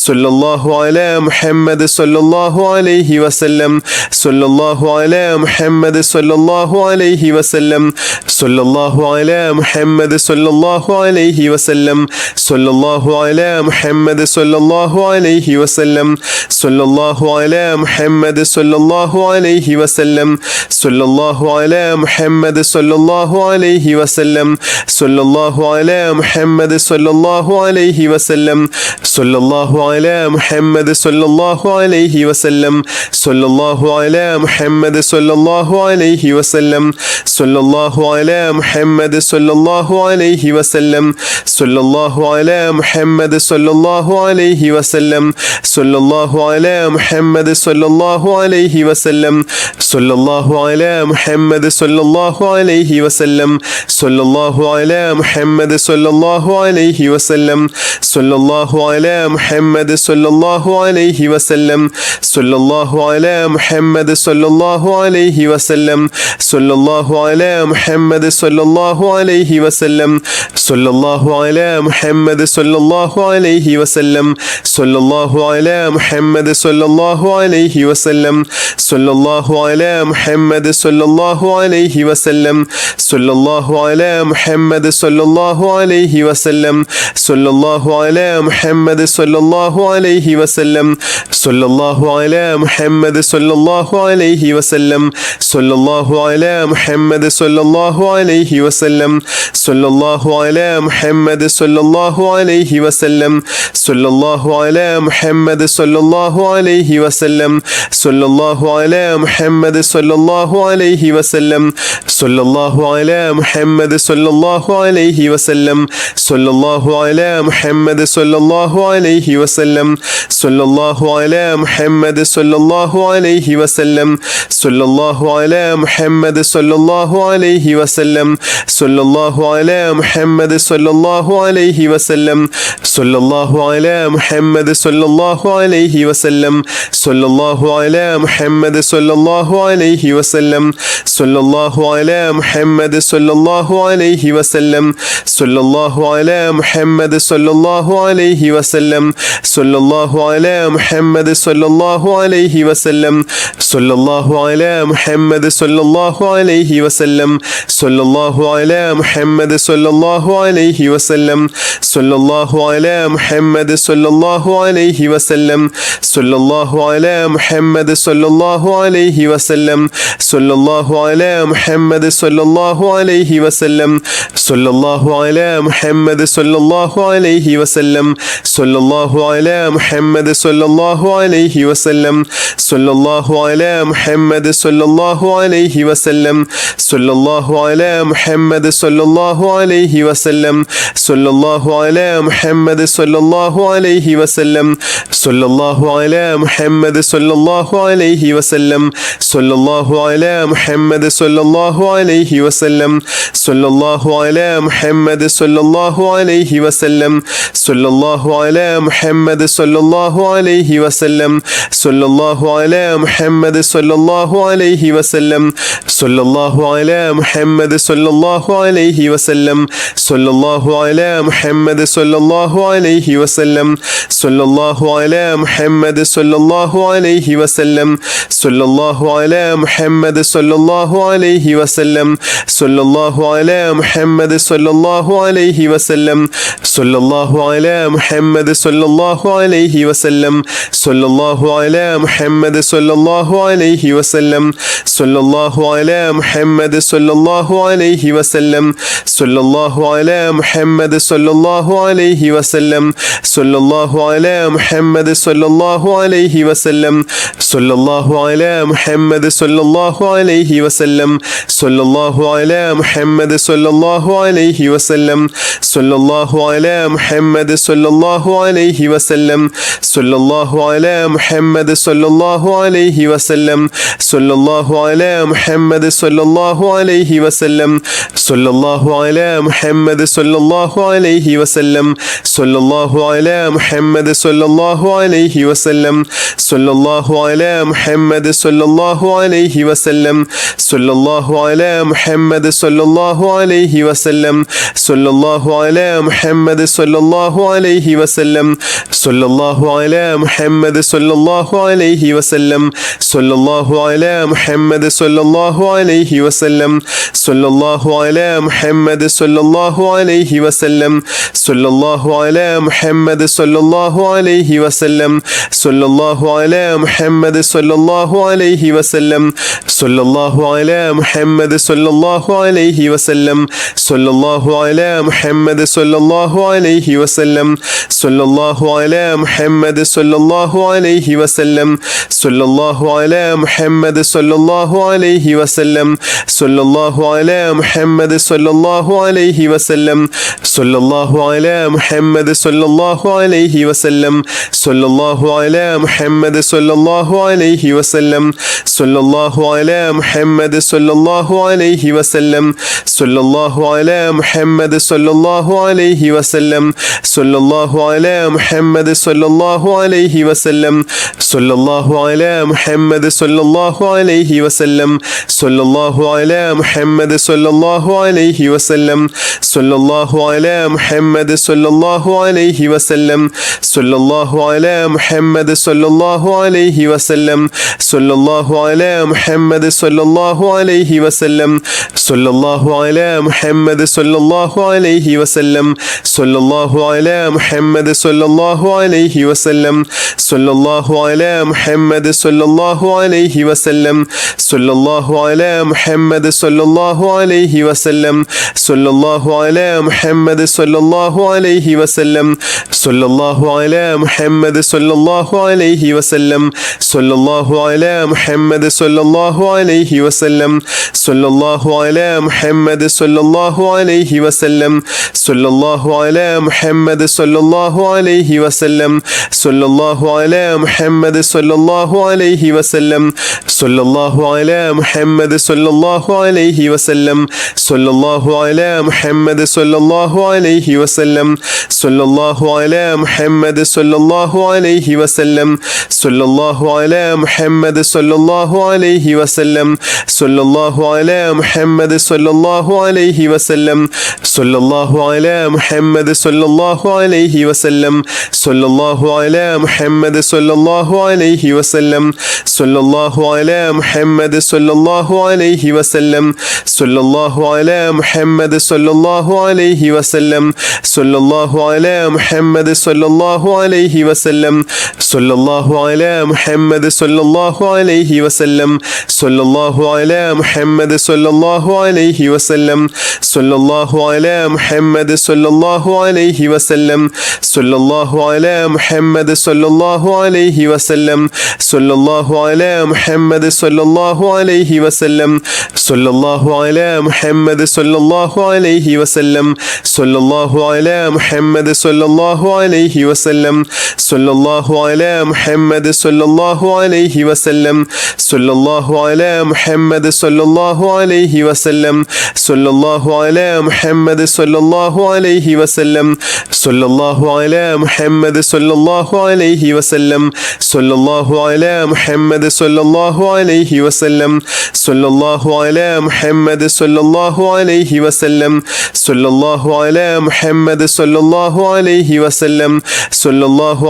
സല്ലല്ലാഹു അലാ മുഹമ്മദ് സല്ലല്ലാഹു അലൈഹി വസല്ലം സല്ലല്ലാഹു അലാ മുഹമ്മദ് സല്ലല്ലാഹു അലൈഹി വസല്ലം സല്ലല്ലാഹു അലാ മുഹമ്മദ് സല്ലല്ലാഹു അലൈഹി വസല്ലം സല്ലല്ലാഹു അലാ മുഹമ്മദ് സല്ലല്ലാഹു അലൈഹി വസല്ലം സല്ലല്ലാഹു അലാ മുഹമ്മദ് സല്ലല്ലാഹു അലൈഹി വസല്ലം സല്ലല്ലാഹു അലാ മുഹമ്മദ് സല്ലല്ലാഹു അലൈഹി വസല്ലം സല്ലല്ലാഹു അലാ മുഹമ്മദ് സല്ലല്ലാഹു അലൈഹി വസല്ലം സല്ലല്ലാഹു അലാ മുഹമ്മദ് സല്ലല്ലാഹു അലൈഹി വസല്ലം സല്ലല്ലാഹു അലാ മുഹമ്മദ് സല്ലല്ലാഹു അലൈഹി വസല്ലം സല്ലല്ലാഹു അലാ മുഹമ്മദ് സല്ലല്ലാഹു അലൈഹി വസല്ലം സല്ലല്ലാഹു അലാ മുഹമ്മദ് സല്ലല്ലാഹു അലൈഹി വസല്ലം സല്ലല്ലാഹു അലാ മുഹമ്മദ് സല്ലല്ലാഹു അലൈഹി വസല്ലം സല്ലല്ലാഹു അലാ മുഹമ്മദ് സല്ലല്ലാഹു അലൈഹി വസല്ലം സല്ലല്ലാഹു അലാ മുഹമ്മദ് സല്ലല്ലാഹു അലൈഹി വസല്ലം സല്ലല്ലാഹു അലാ മുഹമ്മദ് സല്ലല്ലാഹു അലൈഹി വസല്ലം സല്ലല്ലാഹു അലാ മുഹമ്മദ് സല്ലല്ലാഹു അലൈഹി വസല്ലം സല്ലല്ലാഹു അലാ മുഹമ്മദ് സല്ലല്ലാഹു അലൈഹി വസല്ലം സല്ലല്ലാഹു അലാ മുഹമ്മദ് സല്ലല്ലാഹു അലൈഹി വസല്ലം സല്ലല്ലാഹു അലാ മുഹമ്മദ് സല്ലല്ലാഹു അലൈഹി വസല്ലം സല്ലല്ലാഹു അലാ മുഹമ്മദ് സല്ലല്ലാഹു അലൈഹി വസല്ലം സല്ലല്ലാഹു അലാ മുഹമ്മദ് സല്ലല്ലാഹു അലൈഹി വസല്ലം സല്ലല്ലാഹു അലാ മുഹമ്മദ് സല്ലല്ലാഹു അലൈഹി വസല്ലം സല്ലല്ലാഹു അലാ മുഹമ്മദ് സല്ലല്ലാഹു അലൈഹി വസല്ലം സല്ലല്ലാഹു അലാ മുഹമ്മദ് സല്ലല്ലാഹു അലൈഹി വസല്ലം സല്ലല്ലാഹു അലാ മുഹമ്മദ് സല്ലല്ലാഹു അലൈഹി വസല്ലം സല്ലല്ലാഹു അലാ മുഹമ്മദ് സല്ലല്ലാഹു അലൈഹി വസല്ലം സല്ലല്ലാഹു അലാ മുഹമ്മദ് സല്ലല്ലാഹു അലൈഹി വസല്ലം സല്ലല്ലാഹു അലാ മുഹമ്മദ് സല്ലല്ലാഹു അലൈഹി വസല്ലം സല്ലല്ലാഹു അലാ മുഹമ്മദ് സല്ലല്ലാഹു അലൈഹി വസല്ലം സല്ലല്ലാഹു അലാ മുഹമ്മദ് സല്ലല്ലാഹു അലൈഹി വസല്ലം സല്ലല്ലാഹു അലാ മുഹമ്മദ് സല്ലല്ലാഹു അലൈഹി വസല്ലം സല്ലല്ലാഹു അലാ മുഹമ്മദ് സല്ലല്ലാഹു അലൈഹി വസല്ലം സല്ലല്ലാഹു അലാ മുഹമ്മദ് സല്ലല്ലാഹു അലൈഹി വസല്ലം സല്ലല്ലാഹു അലാ മുഹമ്മദ് സല്ലല്ലാഹു അലൈഹി വസല്ലം സല്ലല്ലാഹു അലാ മുഹമ്മദ് സല്ലല്ലാഹു അലൈഹി വസല്ലം സല്ലല്ലാഹു അലാ മുഹമ്മദ് സല്ലല്ലാഹു അലൈഹി വസല്ലം സല്ലല്ലാഹു അലാ മുഹമ്മദ് സല്ലല്ലാഹു അലൈഹി വസല്ലം സല്ലല്ലാഹു അലാ മുഹമ്മദ് സല്ലല്ലാഹു അലൈഹി വസല്ലം സല്ലല്ലാഹു അലാ മുഹമ്മദ് സല്ലല്ലാഹു അലൈഹി വസല്ലം സല്ലല്ലാഹു അലാ മുഹമ്മദ് സല്ലല്ലാഹു അലൈഹി വസല്ലം സല്ലല്ലാഹു അലാ മുഹമ്മദ് സല്ലല്ലാഹു അലൈഹി വസല്ലം സല്ലല്ലാഹു അലാ മുഹമ്മദ് സല്ലല്ലാഹു അലൈഹി വസല്ലം സല്ലല്ലാഹു അലാ മുഹമ്മദ് സല്ലല്ലാഹു അലൈഹി വസല്ലം സല്ലല്ലാഹു അലാ മുഹമ്മദ് സല്ലല്ലാഹു അലൈഹി വസല്ലം സല്ലല്ലാഹു അലാ മുഹമ്മദ് സല്ലല്ലാഹു അലൈഹി വസല്ലം സല്ലല്ലാഹു അലാ മുഹമ്മദ് സല്ലല്ലാഹു അലൈഹി വസല്ലം സല്ലല്ലാഹു അലാ മുഹമ്മദ് സല്ലല്ലാഹു അലൈഹി വസല്ലം സല്ലല്ലാഹു അലാ മുഹമ്മദ് സല്ലല്ലാഹു അലൈഹി വസല്ലം സല്ലല്ലാഹു അലാ മുഹമ്മദ് സല്ലല്ലാഹു അലൈഹി വസല്ലം സല്ലല്ലാഹു അലാ മുഹമ്മദ് സല്ലല്ലാഹു അലൈഹി വസല്ലം സല്ലല്ലാഹു അലാ മുഹമ്മദ് സല്ലല്ലാഹു അലൈഹി വസല്ലം സല്ലല്ലാഹു അലാ മുഹമ്മദ് സല്ലല്ലാഹു അലൈഹി വസല്ലം സല്ലല്ലാഹു അലാ മുഹമ്മദ് സല്ലല്ലാഹു അലൈഹി വസല്ലം സല്ലല്ലാഹു അലാ മുഹമ്മദ് സല്ലല്ലാഹു അലൈഹി വസല്ലം സല്ലല്ലാഹു അലാ മുഹമ്മദ് സല്ലല്ലാഹു അലൈഹി വസല്ലം സല്ലല്ലാഹു അലാ മുഹമ്മദ് സല്ലല്ലാഹു അലൈഹി വസല്ലം സല്ലല്ലാഹു അലാ മുഹമ്മദ് സല്ലല്ലാഹു അലൈഹി വസല്ലം സല്ലല്ലാഹു അലാ മുഹമ്മദ് സല്ലല്ലാഹു അലൈഹി വസല്ലം സല്ലല്ലാഹു അലാ മുഹമ്മദ് സല്ലല്ലാഹു അലൈഹി വസല്ലം സല്ലല്ലാഹു അലാ മുഹമ്മദ് സല്ലല്ലാഹു അലൈഹി വസല്ലം സല്ലല്ലാഹു അലാ മുഹമ്മദ് സല്ലല്ലാഹു അലൈഹി വസല്ലം സല്ലല്ലാഹു അലാ മുഹമ്മദ് സല്ലല്ലാഹു അലൈഹി വസല്ലം സല്ലല്ലാഹു അലാ മുഹമ്മദ് സല്ലല്ലാഹു അലൈഹി വസല്ലം സല്ലല്ലാഹു അലാ മുഹമ്മദ് സല്ലല്ലാഹു അലൈഹി വസല്ലം സല്ലല്ലാഹു അലാ മുഹമ്മദ് സല്ലല്ലാഹു അലൈഹി വസല്ലം സല്ലല്ലാഹു അലാ മുഹമ്മദ് സല്ലല്ലാഹു അലൈഹി വസല്ലം സല്ലല്ലാഹു അലാ മുഹമ്മദ് സല്ലല്ലാഹു അലൈഹി വസല്ലം സല്ലല്ലാഹു അലാ മുഹമ്മദ് സല്ലല്ലാഹു അലൈഹി വസല്ലം സല്ലല്ലാഹു അലാ മുഹമ്മദ് സല്ലല്ലാഹു അലൈഹി വസല്ലം സല്ലല്ലാഹു അലാ മുഹമ്മദ് സല്ലല്ലാഹു അലൈഹി വസല്ലം സല്ലല്ലാഹു അലാ മുഹമ്മദ് സല്ലല്ലാഹു അലൈഹി വസല്ലം സല്ലല്ലാഹു അലാ മുഹമ്മദ് സല്ലല്ലാഹു അലൈഹി വസല്ലം സല്ലല്ലാഹു അലാ മുഹമ്മദ് സല്ലല്ലാഹു അലൈഹി വസല്ലം സല്ലല്ലാഹു അലാ മുഹമ്മദ് സല്ലല്ലാഹു അലൈഹി വസല്ലം സല്ലല്ലാഹു അലാ മുഹമ്മദ് സല്ലല്ലാഹു അലൈഹി വസല്ലം സല്ലല്ലാഹു അലാ മുഹമ്മദ് സല്ലല്ലാഹു അലൈഹി വസല്ലം സല്ലല്ലാഹു അലാ മുഹമ്മദ് സല്ലല്ലാഹു അലൈഹി വസല്ലം സല്ലല്ലാഹു അലാ മുഹമ്മദ് സല്ലല്ലാഹു അലൈഹി വസല്ലം സല്ലല്ലാഹു അലാ മുഹമ്മദ് സല്ലല്ലാഹു അലൈഹി വസല്ലം സല്ലല്ലാഹു അലാ മുഹമ്മദ് സല്ലല്ലാഹു അലൈഹി വസല്ലം സല്ലല്ലാഹു അലാ മുഹമ്മദ് സല്ലല്ലാഹു അലൈഹി വസല്ലം സല്ലല്ലാഹു അലാ മുഹമ്മദ് സല്ലല്ലാഹു അലൈഹി വസല്ലം സല്ലല്ലാഹു അലാ മുഹമ്മദ് സല്ലല്ലാഹു അലൈഹി വസല്ലം സല്ലല്ലാഹു അലാ മുഹമ്മദ് സല്ലല്ലാഹു അലൈഹി വസല്ലം സല്ലല്ലാഹു അലാ മുഹമ്മദ് സല്ലല്ലാഹു അലൈഹി വസല്ലം സല്ലല്ലാഹു അലാ മുഹമ്മദ് സല്ലല്ലാഹു അലൈഹി വസല്ലം സല്ലല്ലാഹു അലാ മുഹമ്മദ് സല്ലല്ലാഹു അലൈഹി വസല്ലം സല്ലല്ലാഹു അലാ മുഹമ്മദ് സല്ലല്ലാഹു അലൈഹി വസല്ലം സല്ലല്ലാഹു അലാ മുഹമ്മദ് സല്ലല്ലാഹു അലൈഹി വസല്ലം സല്ലല്ലാഹു അലാ മുഹമ്മദ് സല്ലല്ലാഹു അലൈഹി വസല്ലം സല്ലല്ലാഹു അലാ മുഹമ്മദ് സല്ലല്ലാഹു അലൈഹി വസല്ലം സല്ലല്ലാഹു അലാ മുഹമ്മദ് സല്ലല്ലാഹു അലൈഹി വസല്ലം സല്ലല്ലാഹു അലാ മുഹമ്മദ് സല്ലല്ലാഹു അലൈഹി വസല്ലം സല്ലല്ലാഹു അലാ മുഹമ്മദ് സല്ലല്ലാഹു അലൈഹി വസല്ലം സല്ലല്ലാഹു അലാ മുഹമ്മദ് സല്ലല്ലാഹു അലൈഹി വസല്ലം സല്ലല്ലാഹു അലാ മുഹമ്മദ് സല്ലല്ലാഹു അലൈഹി വസല്ലം സല്ലല്ലാഹു അലാ മുഹമ്മദ് സല്ലല്ലാഹു അലൈഹി വസല്ലം സല്ലല്ലാഹു അലാ മുഹമ്മദ് സല്ലല്ലാഹു അലൈഹി വസല്ലം സല്ലല്ലാഹു അലാ മുഹമ്മദ് സല്ലല്ലാഹു അലൈഹി വസല്ലം സല്ലല്ലാഹു അലാ മുഹമ്മദ് സല്ലല്ലാഹു അലൈഹി വസല്ലം സല്ലല്ലാഹു അലാ മുഹമ്മദ് സല്ലല്ലാഹു അലൈഹി വസല്ലം സല്ലല്ലാഹു അലാ മുഹമ്മദ് സല്ലല്ലാഹു അലൈഹി വസല്ലം സല്ലല്ലാഹു അലാ മുഹമ്മദ് സല്ലല്ലാഹു അലൈഹി വസല്ലം സല്ലല്ലാഹു അലാ മുഹമ്മദ് സല്ലല്ലാഹു അലൈഹി വസല്ലം സല്ലല്ലാഹു അലാ മുഹമ്മദ് സല്ലല്ലാഹു അലൈഹി വസല്ലം സല്ലല്ലാഹു അലാ മുഹമ്മദ് സല്ലല്ലാഹു അലൈഹി വസല്ലം സല്ലല്ലാഹു അലാ മുഹമ്മദ് സല്ലല്ലാഹു അലൈഹി വസല്ലം സല്ലല്ലാഹു അലാ മുഹമ്മദ് സല്ലല്ലാഹു അലൈഹി വസല്ലം സല്ലല്ലാഹു അലാ മുഹമ്മദ് സല്ലല്ലാഹു അലൈഹി വസല്ലം സല്ലല്ലാഹു അലാ മുഹമ്മദ് സല്ലല്ലാഹു അലൈഹി വസല്ലം സല്ലല്ലാഹു അലാ മുഹമ്മദ് സല്ലല്ലാഹു അലൈഹി വസല്ലം സല്ലല്ലാഹു അലാ മുഹമ്മദ് സല്ലല്ലാഹു അലൈഹി വസല്ലം സല്ലല്ലാഹു അലാ മുഹമ്മദ് സല്ലല്ലാഹു അലൈഹി വസല്ലം സല്ലല്ലാഹു അലാ മുഹമ്മദ് സല്ലല്ലാഹു അലൈഹി വസല്ലം സല്ലല്ലാഹു അലാ മുഹമ്മദ് സല്ലല്ലാഹു അലൈഹി വസല്ലം സല്ലല്ലാഹു അലാ മുഹമ്മദ് സല്ലല്ലാഹു അലൈഹി വസല്ലം സല്ലല്ലാഹു അലാ മുഹമ്മദ് സല്ലല്ലാഹു അലൈഹി വസല്ലം സല്ലല്ലാഹു അലാ മുഹമ്മദ് സല്ലല്ലാഹു അലൈഹി വസല്ലം സല്ലല്ലാഹു അലാ മുഹമ്മദ് സല്ലല്ലാഹു അലൈഹി വസല്ലം സല്ലല്ലാഹു അലാ മുഹമ്മദ് സല്ലല്ലാഹു അലൈഹി വസല്ലം സല്ലല്ലാഹു അലാ മുഹമ്മദ് സല്ലല്ലാഹു അലൈഹി വസല്ലം സല്ലല്ലാഹു അലാ മുഹമ്മദ് സല്ലല്ലാഹു അലൈഹി വസല്ലം സല്ലല്ലാഹു അലാ മുഹമ്മദ് സല്ലല്ലാഹു അലൈഹി വസല്ലം സല്ലല്ലാഹു അലാ മുഹമ്മദ് സല്ലല്ലാഹു അലൈഹി വസല്ലം സല്ലല്ലാഹു അലാ മുഹമ്മദ് സല്ലല്ലാഹു അലൈഹി വസല്ലം സല്ലല്ലാഹു അലാ മുഹമ്മദ് സല്ലല്ലാഹു അലൈഹി വസല്ലം സല്ലല്ലാഹു അലാ മുഹമ്മദ് സല്ലല്ലാഹു അലൈഹി വസല്ലം സല്ലല്ലാഹു അലാ മുഹമ്മദ് സല്ലല്ലാഹു അലൈഹി വസല്ലം സല്ലല്ലാഹു അലാ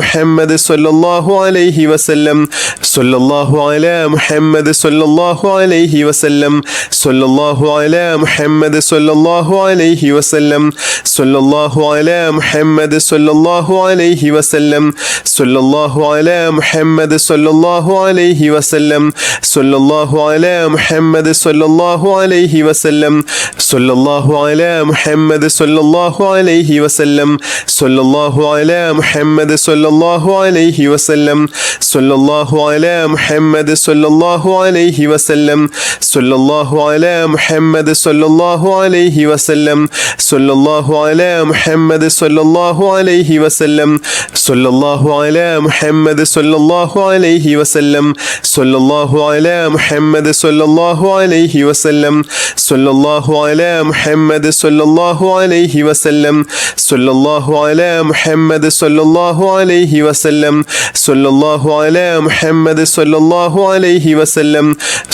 മുഹമ്മദ് സല്ലല്ലാഹു അലൈഹി വസല്ലം സല്ലല്ലാഹു അലാ മുഹമ്മദ് സല്ലല്ലാഹു അലൈഹി വസല്ലം സല്ലല്ലാഹു അലാ മുഹമ്മദ് സല്ലല്ലാഹു അലൈഹി വസല്ലം സല്ലല്ലാഹു അലാ മുഹമ്മദ് സല്ലല്ലാഹു അലൈഹി വസല്ലം സല്ലല്ലാഹു അലാ മുഹമ്മദ് സല്ലല്ലാഹു അലൈഹി വസല്ലം സല്ലല്ലാഹു അലാ മുഹമ്മദ് സല്ലല്ലാഹു അലൈഹി വസല്ലം സല്ലല്ലാഹു അലാ മുഹമ്മദ് സല്ലല്ലാഹു അലൈഹി വസല്ലം സല്ലല്ലാഹു അലാ മുഹമ്മദ് സല്ലല്ലാഹു അലൈഹി വസല്ലം സല്ലല്ലാഹു അലാ മുഹമ്മദ് സല്ലല്ലാഹു അലൈഹി വസല്ലം സല്ലല്ലാഹു അലാ മുഹമ്മദ് സല്ലല്ലാഹു അലൈഹി വസല്ലം സല്ലല്ലാഹു അലാ മുഹമ്മദ് സല്ലല്ലാഹു അലൈഹി വസല്ലം സല്ലല്ലാഹു അലാ മുഹമ്മദ് സല്ലല്ലാഹു അലൈഹി വസല്ലം സല്ലല്ലാഹു അലാ മുഹമ്മദ് സല്ലല്ലാഹു അലൈഹി വസല്ലം സല്ലല്ലാഹു അലാ മുഹമ്മദ് സല്ലല്ലാഹു അലൈഹി വസല്ലം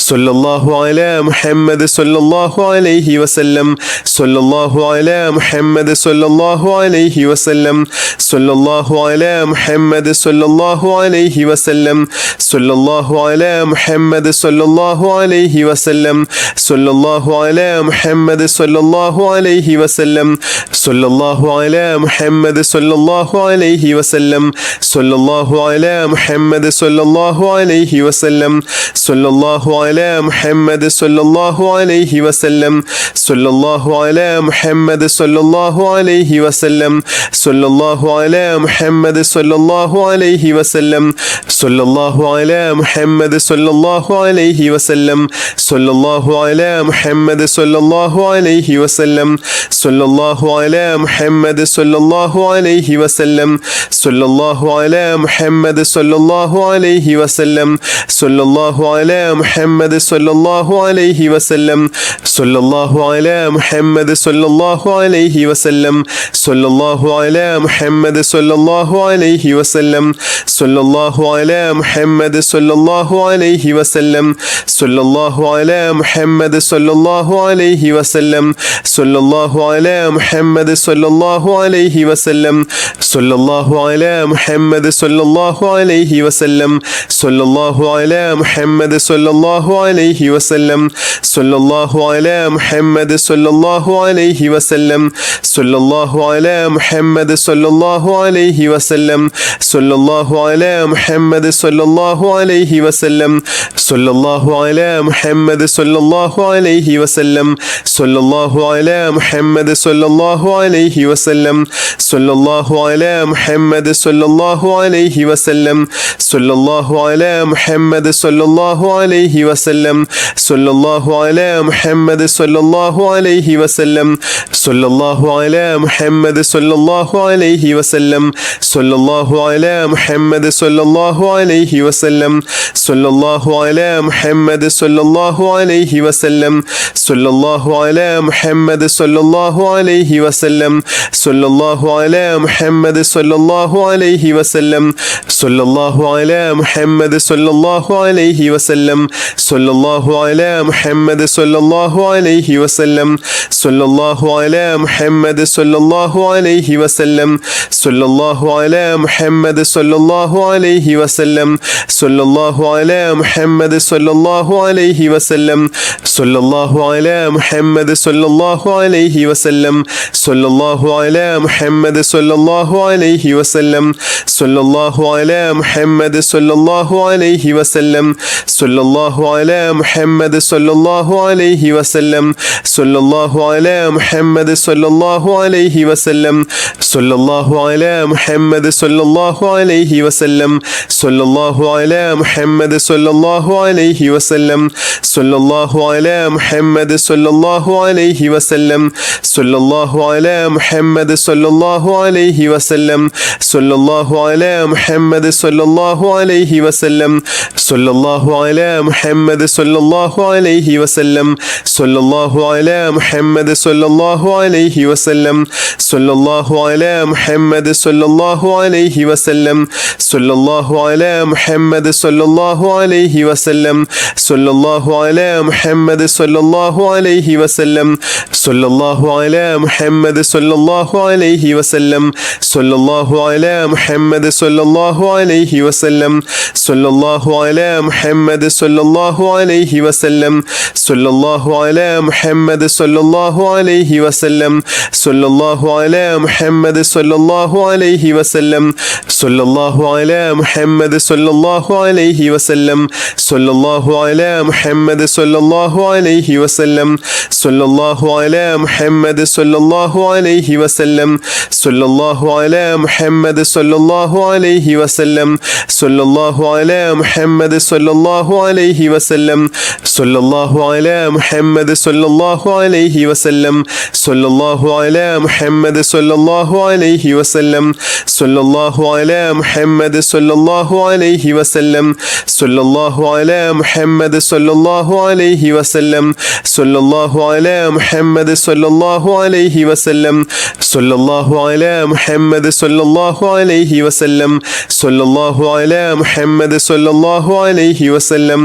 സല്ലല്ലാഹു അലാ മുഹമ്മദ് സല്ലല്ലാഹു അലൈഹി വസല്ലം സല്ലല്ലാഹു അലാ മുഹമ്മദ് സല്ലല്ലാഹു അലൈഹി വസല്ലം സല്ലല്ലാഹു അലാ മുഹമ്മദ് സല്ലല്ലാഹു അലൈഹി വസല്ലം സല്ലല്ലാഹു അലാ മുഹമ്മദ് സല്ലല്ലാഹു അലൈഹി വസല്ലം സല്ലല്ലാഹു അലാ മുഹമ്മദ് സല്ലല്ലാഹു അലൈഹി വസല്ലം സല്ലല്ലാഹു അലാ മുഹമ്മദ് സല്ലല്ലാഹു അലൈഹി വസല്ലം സല്ലല്ലാഹു അലാ മുഹമ്മദ് സല്ലല്ലാഹു അലൈഹി വസല്ലം സല്ലല്ലാഹു അലാ മുഹമ്മദ് സല്ലല്ലാഹു അലൈഹി വസല്ലം സല്ലല്ലാഹു അലാ മുഹമ്മദ് സല്ലല്ലാഹു അലൈഹി വസല്ലം സല്ലല്ലാഹു അലാ മുഹമ്മദ് സല്ലല്ലാഹു അലൈഹി വസല്ലം സല്ലല്ലാഹു അലാ മുഹമ്മദ് സല്ലല്ലാഹു അലൈഹി വസല്ലം സല്ലല്ലാഹു അലാ മുഹമ്മദ് സല്ലല്ലാഹു അലൈഹി വസല്ലം സല്ലല്ലാഹു അലാ മുഹമ്മദ് സല്ലല്ലാഹു അലൈഹി വസല്ലം സല്ലല്ലാഹു അലാ മുഹമ്മദ് സല്ലല്ലാഹു അലൈഹി വസല്ലം സല്ലല്ലാഹു അലാ മുഹമ്മദ് സല്ലല്ലാഹു അലൈഹി വസല്ലം സല്ലല്ലാഹു അലാ മുഹമ്മദ് സല്ലല്ലാഹു അലൈഹി വസല്ലം സല്ലല്ലാഹു അലാ മുഹമ്മദ് സല്ലല്ലാഹു അലൈഹി വസല്ലം സല്ലല്ലാഹു അലാ മുഹമ്മദ് സല്ലല്ലാഹു അലൈഹി വസല്ലം സല്ലല്ലാഹു അലാ മുഹമ്മദ് സല്ലല്ലാഹു അലൈഹി വസല്ലം സല്ലല്ലാഹു അലാ മുഹമ്മദ് സല്ലല്ലാഹു അലൈഹി വസല്ലം സല്ലല്ലാഹു അലാ മുഹമ്മദ് സല്ലല്ലാഹു അലൈഹി വസല്ലം സല്ലല്ലാഹു അലാ മുഹമ്മദ് സല്ലല്ലാഹു അലൈഹി വസല്ലം സല്ലല്ലാഹു അലാ മുഹമ്മദ് സല്ലല്ലാഹു അലൈഹി വസല്ലം സല്ലല്ലാഹു അലാ മുഹമ്മദ് സല്ലല്ലാഹു അലൈഹി വസല്ലം സല്ലല്ലാഹു അലാ മുഹമ്മദ് സല്ലല്ലാഹു അലൈഹി വസല്ലം സല്ലല്ലാഹു അലാ മുഹമ്മദ് സല്ലല്ലാഹു അലൈഹി വസല്ലം സല്ലല്ലാഹു അലാ മുഹമ്മദ് സല്ലല്ലാഹു അലൈഹി വസല്ലം സല്ലല്ലാഹു അലാ മുഹമ്മദ് സല്ലല്ലാഹു അലൈഹി വസല്ലം സല്ലല്ലാഹു അലാ മുഹമ്മദ് സല്ലല്ലാഹു അലൈഹി വസല്ലം സല്ലല്ലാഹു അലാ മുഹമ്മദ് സല്ലല്ലാഹു അലൈഹി വസല്ലം സല്ലല്ലാഹു അലാ മുഹമ്മദ് സല്ലല്ലാഹു അലൈഹി വസല്ലം സല്ലല്ലാഹു അലാ മുഹമ്മദ് സല്ലല്ലാഹു അലൈഹി വസല്ലം സല്ലല്ലാഹു അലാ മുഹമ്മദ് സല്ലല്ലാഹു അലൈഹി വസല്ലം സല്ലല്ലാഹു അലാ മുഹമ്മദ് സല്ലല്ലാഹു അലൈഹി വസല്ലം സല്ലല്ലാഹു അലാ മുഹമ്മദ് സല്ലല്ലാഹു അലൈഹി വസല്ലം സല്ലല്ലാഹു അലാ മുഹമ്മദ് സല്ലല്ലാഹു അലൈഹി വസല്ലം സല്ലല്ലാഹു അലാ മുഹമ്മദ് സല്ലല്ലാഹു അലൈഹി വസല്ലം സല്ലല്ലാഹു അലാ മുഹമ്മദ് സല്ലല്ലാഹു അലൈഹി വസല്ലം സല്ലല്ലാഹു അലാ മുഹമ്മദ് സല്ലല്ലാഹു അലൈഹി വസല്ലം സല്ലല്ലാഹു അലാ മുഹമ്മദ് സല്ലല്ലാഹു അലൈഹി വസല്ലം സല്ലല്ലാഹു അലാ മുഹമ്മദ് സല്ലല്ലാഹു അലൈഹി വസല്ലം സല്ലല്ലാഹു അലാ മുഹമ്മദ് സല്ലല്ലാഹു അലൈഹി വസല്ലം സല്ലല്ലാഹു അലാ മുഹമ്മദ് സല്ലല്ലാഹു അലൈഹി വസല്ലം സല്ലല്ലാഹു അലാ മുഹമ്മദ് സല്ലല്ലാഹു അലൈഹി വസല്ലം സല്ലല്ലാഹു അലാ മുഹമ്മദ് സല്ലല്ലാഹു അലൈഹി വസല്ലം സല്ലല്ലാഹു അലാ മുഹമ്മദ് സല്ലല്ലാഹു അലൈഹി വസല്ലം സല്ലല്ലാഹു അലാ മുഹമ്മദ് സല്ലല്ലാഹു അലൈഹി വസല്ലം സല്ലല്ലാഹു അലാ മുഹമ്മദ് സല്ലല്ലാഹു അലൈഹി വസല്ലം സല്ലല്ലാഹു അലാ മുഹമ്മദ് സല്ലല്ലാഹു അലൈഹി വസല്ലം സല്ലല്ലാഹു അലാ മുഹമ്മദ് സല്ലല്ലാഹു അലൈഹി വസല്ലം സല്ലല്ലാഹു അലാ മുഹമ്മദ് സല്ലല്ലാഹു അലൈഹി വസല്ലം സല്ലല്ലാഹു അലാ മുഹമ്മദ് സല്ലല്ലാഹു അലൈഹി വസല്ലം സല്ലല്ലാഹു അലാ മുഹമ്മദ് സല്ലല്ലാഹു അലൈഹി വസല്ലം സല്ലല്ലാഹു അലാ മുഹമ്മദ് സല്ലല്ലാഹു അലൈഹി വസല്ലം സല്ലല്ലാഹു അലാ മുഹമ്മദ് സല്ലല്ലാഹു അലൈഹി വസല്ലം സല്ലല്ലാഹു അലാ മുഹമ്മദ് സല്ലല്ലാഹു അലൈഹി വസല്ലം സല്ലല്ലാഹു അലാ മുഹമ്മദ് സല്ലല്ലാഹു അലൈഹി വസല്ലം സല്ലല്ലാഹു അലാ മുഹമ്മദ് സല്ലല്ലാഹു അലൈഹി വസല്ലം സല്ലല്ലാഹു അലാ മുഹമ്മദ് സല്ലല്ലാഹു അലൈഹി വസല്ലം സല്ലല്ലാഹു അലാ മുഹമ്മദ് സല്ലല്ലാഹു അലൈഹി വസല്ലം സല്ലല്ലാഹു അലാ മുഹമ്മദ് സല്ലല്ലാഹു അലൈഹി വസല്ലം സല്ലല്ലാഹു അലാ മുഹമ്മദ് സല്ലല്ലാഹു അലൈഹി വസല്ലം സല്ലല്ലാഹു അലാ മുഹമ്മദ് സല്ലല്ലാഹു അലൈഹി വസല്ലം സല്ലല്ലാഹു അലാ മുഹമ്മദ് സല്ലല്ലാഹു അലൈഹി വസല്ലം സല്ലല്ലാഹു അലാ മുഹമ്മദ് സല്ലല്ലാഹു അലൈഹി വസല്ലം സല്ലല്ലാഹു അലാ മുഹമ്മദ് സല്ലല്ലാഹു അലൈഹി വസല്ലം സല്ലല്ലാഹു അലാ മുഹമ്മദ് സല്ലല്ലാഹു അലൈഹി വസല്ലം സല്ലല്ലാഹു അലാ മുഹമ്മദ് സല്ലല്ലാഹു അലൈഹി വസല്ലം സല്ലല്ലാഹു അലാ മുഹമ്മദ് സല്ലല്ലാഹു അലൈഹി വസല്ലം സല്ലല്ലാഹു അലാ മുഹമ്മദ് സല്ലല്ലാഹു അലൈഹി വസല്ലം സല്ലല്ലാഹു അലാ മുഹമ്മദ് സല്ലല്ലാഹു അലൈഹി വസല്ലം സല്ലല്ലാഹു അലാ മുഹമ്മദ് സല്ലല്ലാഹു അലൈഹി വസല്ലം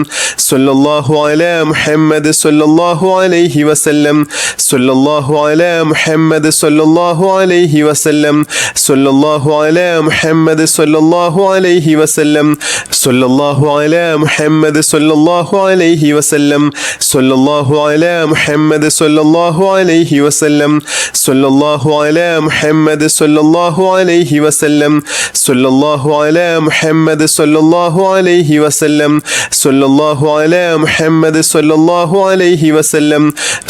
സല്ലല്ലാഹു അലാ മുഹമ്മദ് സല്ലല്ലാഹു അലൈഹി വസല്ലം സല്ലല്ലാഹു അലാ മുഹമ്മദ് സല്ലല്ലാഹു അലൈഹി വസല്ലം സല്ലല്ലാഹു അലാ മുഹമ്മദ് സല്ലല്ലാഹു അലൈഹി വസല്ലം സല്ലല്ലാഹു അലാ മുഹമ്മദ് സല്ലല്ലാഹു അലൈഹി വസല്ലം സല്ലല്ലാഹു അലാ മുഹമ്മദ് സല്ലല്ലാഹു അലൈഹി വസല്ലം സല്ലല്ലാഹു അലാ മുഹമ്മദ് സല്ലല്ലാഹു അലൈഹി വസല്ലം സല്ലല്ലാഹു അലാ മുഹമ്മദ് സല്ലല്ലാഹു അലൈഹി വസല്ലം സല്ലല്ലാഹു അലാ മുഹമ്മദ് സല്ലല്ലാഹു അലൈഹി വസല്ലം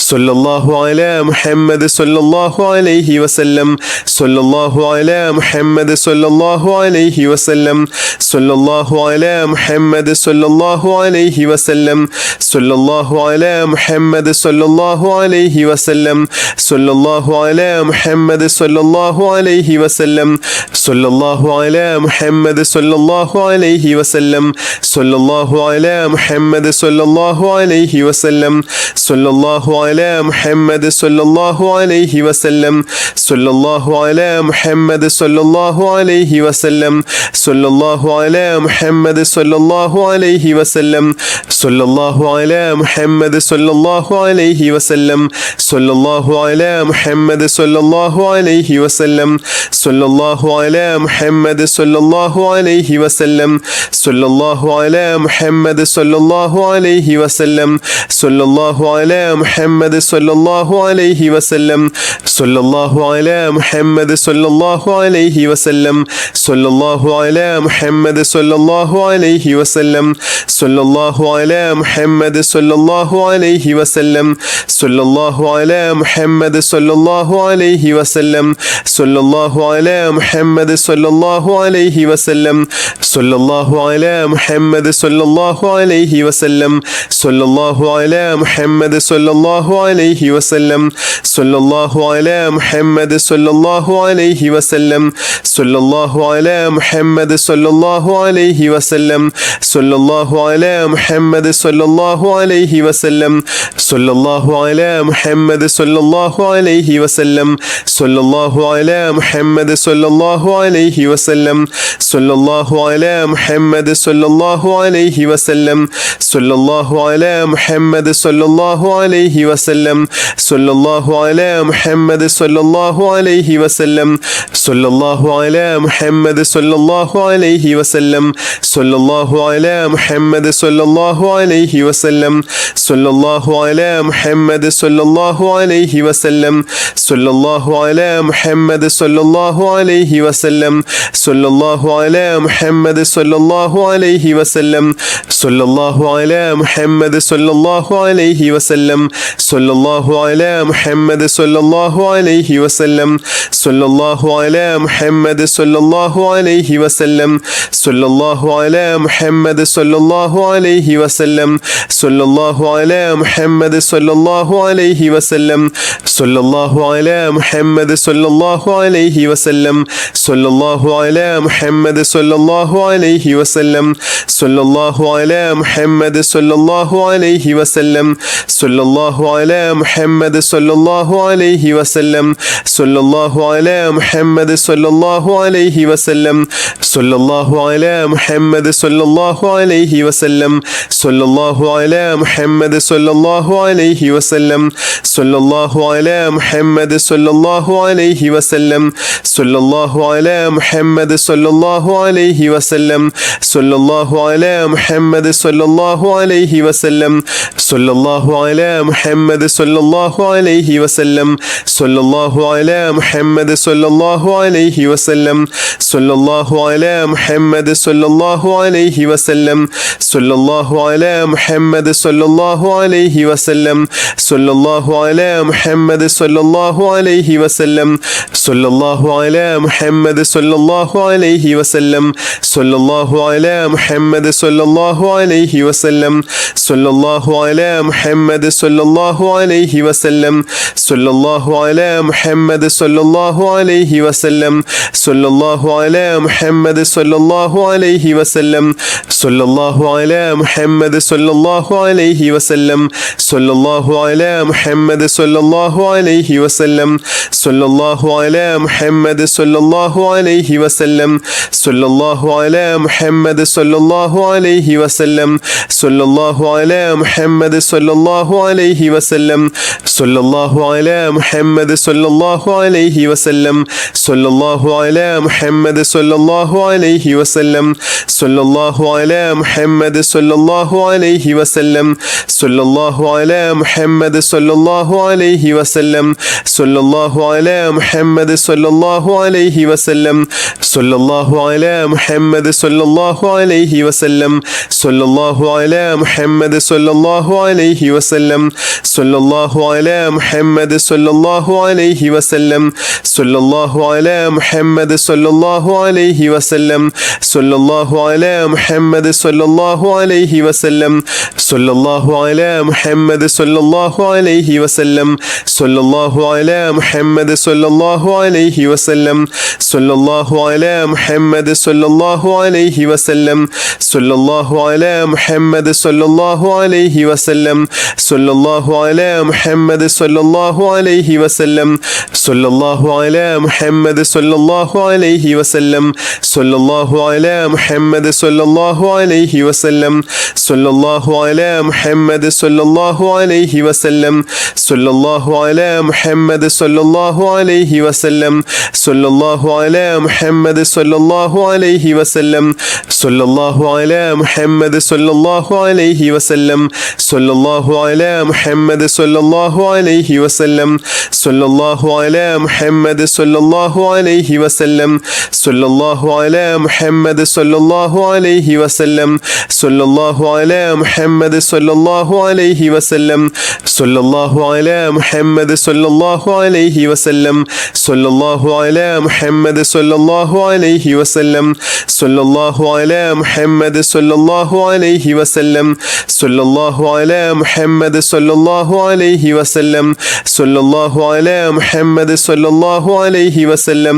സല്ലല്ലാഹു അലാ മുഹമ്മദ് സല്ലല്ലാഹു അലൈഹി വസല്ലം സല്ലല്ലാഹു അലാ മുഹമ്മദ് സല്ലല്ലാഹു അലൈഹി വസല്ലം സല്ലല്ലാഹു അലാ മുഹമ്മദ് സല്ലല്ലാഹു അലൈഹി വസല്ലം സല്ലല്ലാഹു അലാ മുഹമ്മദ് സല്ലല്ലാഹു അലൈഹി വസല്ലം സല്ലല്ലാഹു അലാ മുഹമ്മദ് സല്ലല്ലാഹു അലൈഹി വസല്ലം സല്ലല്ലാഹു അലാ മുഹമ്മദ് സല്ലല്ലാഹു അലൈഹി വസല്ലം സല്ലല്ലാഹു അലാ മുഹമ്മദ് സല്ലല്ലാഹു അലൈഹി വസല്ലം സല്ലല്ലാഹു അലാ മുഹമ്മദ് സല്ലല്ലാഹു അലൈഹി വസല്ലം സല്ലല്ലാഹു അലാ മുഹമ്മദ് സല്ലല്ലാഹു അലൈഹി വസല്ലം സല്ലല്ലാഹു അലാ മുഹമ്മദ് സല്ലല്ലാഹു അലൈഹി വസല്ലം സല്ലല്ലാഹു അലാ മുഹമ്മദ് സല്ലല്ലാഹു അലൈഹി വസല്ലം സല്ലല്ലാഹു അലാ മുഹമ്മദ് സല്ലല്ലാഹു അലൈഹി വസല്ലം സല്ലല്ലാഹു അലാ മുഹമ്മദ് സല്ലല്ലാഹു അലൈഹി വസല്ലം സല്ലല്ലാഹു അലാ മുഹമ്മദ് സല്ലല്ലാഹു അലൈഹി വസല്ലം സല്ലല്ലാഹു അലാ മുഹമ്മദ് സല്ലല്ലാഹു അലൈഹി വസല്ലം സല്ലല്ലാഹു അലാ മുഹമ്മദ് സല്ലല്ലാഹു അലൈഹി വസല്ലം സല്ലല്ലാഹു അലാ മുഹമ്മദ് സല്ലല്ലാഹു അലൈഹി വസല്ലം സല്ലല്ലാഹു അലാ മുഹമ്മദ് സല്ലല്ലാഹു അലൈഹി വസല്ലം സല്ലല്ലാഹു അലാ മുഹമ്മദ് സല്ലല്ലാഹു അലൈഹി വസല്ലം സല്ലല്ലാഹു അലാ മുഹമ്മദ് സല്ലല്ലാഹു അലൈഹി വസല്ലം സല്ലല്ലാഹു അലാ മുഹമ്മദ് സല്ലല്ലാഹു അലൈഹി വസല്ലം സല്ലല്ലാഹു അലാ മുഹമ്മദ് സല്ലല്ലാഹു അലൈഹി വസല്ലം സല്ലല്ലാഹു അലാ മുഹമ്മദ് സല്ലല്ലാഹു അലൈഹി വസല്ലം സല്ലല്ലാഹു അലാ മുഹമ്മദ് സല്ലല്ലാഹു അലൈഹി വസല്ലം സല്ലല്ലാഹു അലാ മുഹമ്മദ് സല്ലല്ലാഹു അലൈഹി വസല്ലം സല്ലല്ലാഹു അലാ മുഹമ്മദ് സല്ലല്ലാഹു അലൈഹി വസല്ലം സല്ലല്ലാഹു അലാ മുഹമ്മദ് സല്ലല്ലാഹു അലൈഹി വസല്ലം സല്ലല്ലാഹു അലാ മുഹമ്മദ് സല്ലല്ലാഹു അലൈഹി വസല്ലം സല്ലല്ലാഹു അലാ മുഹമ്മദ് സല്ലല്ലാഹു അലൈഹി വസല്ലം സല്ലല്ലാഹു അലാ മുഹമ്മദ് സല്ലല്ലാഹു അലൈഹി വസല്ലം സല്ലല്ലാഹു അലാ മുഹമ്മദ് സല്ലല്ലാഹു അലൈഹി വസല്ലം സല്ലല്ലാഹു അലാ മുഹമ്മദ് സല്ലല്ലാഹു അലൈഹി വസല്ലം സല്ലല്ലാഹു അലാ മുഹമ്മദ് സല്ലല്ലാഹു അലൈഹി വസല്ലം സല്ലല്ലാഹു അലാ മുഹമ്മദ് സല്ലല്ലാഹു അലൈഹി വസല്ലം സല്ലല്ലാഹു അലാ മുഹമ്മദ് സല്ലല്ലാഹു അലൈഹി വസല്ലം സല്ലല്ലാഹു അലാ മുഹമ്മദ് സല്ലല്ലാഹു അലൈഹി വസല്ലം സല്ലല്ലാഹു അലാ മുഹമ്മദ് സല്ലല്ലാഹു അലൈഹി വസല്ലം സല്ലല്ലാഹു അലാ മുഹമ്മദ് സല്ലല്ലാഹു അലൈഹി വസല്ലം സല്ലല്ലാഹു അലാ മുഹമ്മദ് സല്ലല്ലാഹു അലൈഹി വസല്ലം സല്ലല്ലാഹു അലാ മുഹമ്മദ് സല്ലല്ലാഹു അലൈഹി വസല്ലം സല്ലല്ലാഹു അലാ മുഹമ്മദ് സല്ലല്ലാഹു അലൈഹി വസല്ലം സല്ലല്ലാഹു അലാ മുഹമ്മദ് സല്ലല്ലാഹു അലൈഹി വസല്ലം സല്ലല്ലാഹു അലാ മുഹമ്മദ് സല്ലല്ലാഹു അലൈഹി വസല്ലം സല്ലല്ലാഹു അലാ മുഹമ്മദ് സല്ലല്ലാഹു അലൈഹി വസല്ലം സല്ലല്ലാഹു അലാ മുഹമ്മദ് സല്ലല്ലാഹു അലൈഹി വസല്ലം സല്ലല്ലാഹു അലാ മുഹമ്മദ് സല്ലല്ലാഹു അലൈഹി വസല്ലം സല്ലല്ലാഹു അലാ മുഹമ്മദ് സല്ലല്ലാഹു അലൈഹി വസല്ലം സല്ലല്ലാഹു അലാ മുഹമ്മദ് സല്ലല്ലാഹു അലൈഹി വസല്ലം സല്ലല്ലാഹു അലാ മുഹമ്മദ് സല്ലല്ലാഹു അലൈഹി വസല്ലം സല്ലല്ലാഹു അലാ മുഹമ്മദ് സല്ലല്ലാഹു അലൈഹി വസല്ലം സല്ലല്ലാഹു അലാ മുഹമ്മദ് സല്ലല്ലാഹു അലൈഹി വസല്ലം സല്ലല്ലാഹു അലാ മുഹമ്മദ് സല്ലല്ലാഹു അലൈഹി വസല്ലം സല്ലല്ലാഹു അലാ മുഹമ്മദ് സല്ലല്ലാഹു അലൈഹി വസല്ലം സല്ലല്ലാഹു അലാ മുഹമ്മദ് സല്ലല്ലാഹു അലൈഹി വസല്ലം സല്ലല്ലാഹു അലാ മുഹമ്മദ് സല്ലല്ലാഹു അലൈഹി വസല്ലം സല്ലല്ലാഹു അലാ മുഹമ്മദ് സല്ലല്ലാഹു അലൈഹി വസല്ലം സല്ലല്ലാഹു അലാ മുഹമ്മദ് സല്ലല്ലാഹു അലൈഹി വസല്ലം സല്ലല്ലാഹു അലാ മുഹമ്മദ് സല്ലല്ലാഹു അലൈഹി വസല്ലം സല്ലല്ലാഹു അലാ മുഹമ്മദ് സല്ലല്ലാഹു അലൈഹി വസല്ലം സല്ലല്ലാഹു അലാ മുഹമ്മദ് സല്ലല്ലാഹു അലൈഹി വസല്ലം സല്ലല്ലാഹു അലാ മുഹമ്മദ് സല്ലല്ലാഹു അലൈഹി വസല്ലം സല്ലല്ലാഹു അലാ മുഹമ്മദ് സല്ലല്ലാഹു അലൈഹി വസല്ലം സല്ലല്ലാഹു അലാ മുഹമ്മദ് സല്ലല്ലാഹു അലൈഹി വസല്ലം സല്ലല്ലാഹു അലാ മുഹമ്മദ് സല്ലല്ലാഹു അലൈഹി വസല്ലം സല്ലല്ലാഹു അലാ മുഹമ്മദ് സല്ലല്ലാഹു അലൈഹി വസല്ലം സല്ലല്ലാഹു അലാ മുഹമ്മദ് സല്ലല്ലാഹു അലൈഹി വസല്ലം സല്ലല്ലാഹു അലാ മുഹമ്മദ് സല്ലല്ലാഹു അലൈഹി വസല്ലം സല്ലല്ലാഹു അലാ മുഹമ്മദ് സല്ലല്ലാഹു അലൈഹി വസല്ലം സല്ലല്ലാഹു അലാ മുഹമ്മദ് സല്ലല്ലാഹു അലൈഹി വസല്ലം സല്ലല്ലാഹു അലാ മുഹമ്മദ് സല്ലല്ലാഹു അലൈഹി വസല്ലം സല്ലല്ലാഹു അലാ മുഹമ്മദ് സല്ലല്ലാഹു അലൈഹി വസല്ലം സല്ലല്ലാഹു അലാ മുഹമ്മദ് സല്ലല്ലാഹു അലൈഹി വസല്ലം സല്ലല്ലാഹു അലാ മുഹമ്മദ് സല്ലല്ലാഹു അലൈഹി വസല്ലം സല്ലല്ലാഹു അലാ മുഹമ്മദ് സല്ലല്ലാഹു അലൈഹി വസല്ലം സല്ലല്ലാഹു അലാ മുഹമ്മദ് സല്ലല്ലാഹു അലൈഹി വസല്ലം സല്ലല്ലാഹു അലാ മുഹമ്മദ് സല്ലല്ലാഹു അലൈഹി വസല്ലം സല്ലല്ലാഹു അലാ മുഹമ്മദ് സല്ലല്ലാഹു അലൈഹി വസല്ലം സല്ലല്ലാഹു അലാ മുഹമ്മദ് സല്ലല്ലാഹു അലൈഹി വസല്ലം സല്ലല്ലാഹു അലാ മുഹമ്മദ് സല്ലല്ലാഹു അലൈഹി വസല്ലം സല്ലല്ലാഹു അലാ മുഹമ്മദ് സല്ലല്ലാഹു അലൈഹി വസല്ലം സല്ലല്ലാഹു അലാ മുഹമ്മദ് സല്ലല്ലാഹു അലൈഹി വസല്ലം സല്ലല്ലാഹു അലാ മുഹമ്മദ് സല്ലല്ലാഹു അലൈഹി വസല്ലം സല്ലല്ലാഹു അലാ മുഹമ്മദ് സല്ലല്ലാഹു അലൈഹി വസല്ലം സല്ലല്ലാഹു അലാ മുഹമ്മദ് സല്ലല്ലാഹു അലൈഹി വസല്ലം സല്ലല്ലാഹു അലാ മുഹമ്മദ് സല്ലല്ലാഹു അലൈഹി വസല്ലം സല്ലല്ലാഹു അലാ മുഹമ്മദ് സല്ലല്ലാഹു അലൈഹി വസല്ലം സല്ലല്ലാഹു അലാ മുഹമ്മദ് സല്ലല്ലാഹു അലൈഹി വസല്ലം സല്ലല്ലാഹു അലാ മുഹമ്മദ് സല്ലല്ലാഹു അലൈഹി വസല്ലം സല്ലല്ലാഹു അലാ മുഹമ്മദ് സല്ലല്ലാഹു അലൈഹി വസല്ലം സല്ലല്ലാഹു അലാ മുഹമ്മദ് സല്ലല്ലാഹു അലൈഹി വസല്ലം സല്ലല്ലാഹു അലാ മുഹമ്മദ് സല്ലല്ലാഹു അലൈഹി വസല്ലം സല്ലല്ലാഹു അലാ മുഹമ്മദ് സല്ലല്ലാഹു അലൈഹി വസല്ലം സല്ലല്ലാഹു അലാ മുഹമ്മദ് സല്ലല്ലാഹു അലൈഹി വസല്ലം സല്ലല്ലാഹു അലാ മുഹമ്മദ് സല്ലല്ലാഹു അലൈഹി വസല്ലം സല്ലല്ലാഹു അലാ മുഹമ്മദ് സല്ലല്ലാഹു അലൈഹി വസല്ലം സല്ലല്ലാഹു അലാ മുഹമ്മദ് സല്ലല്ലാഹു അലൈഹി വസല്ലം സല്ലല്ലാഹു അലാ മുഹമ്മദ് സല്ലല്ലാഹു അലൈഹി വസല്ലം സല്ലല്ലാഹു അലാ മുഹമ്മദ് സല്ലല്ലാഹു അലൈഹി വസല്ലം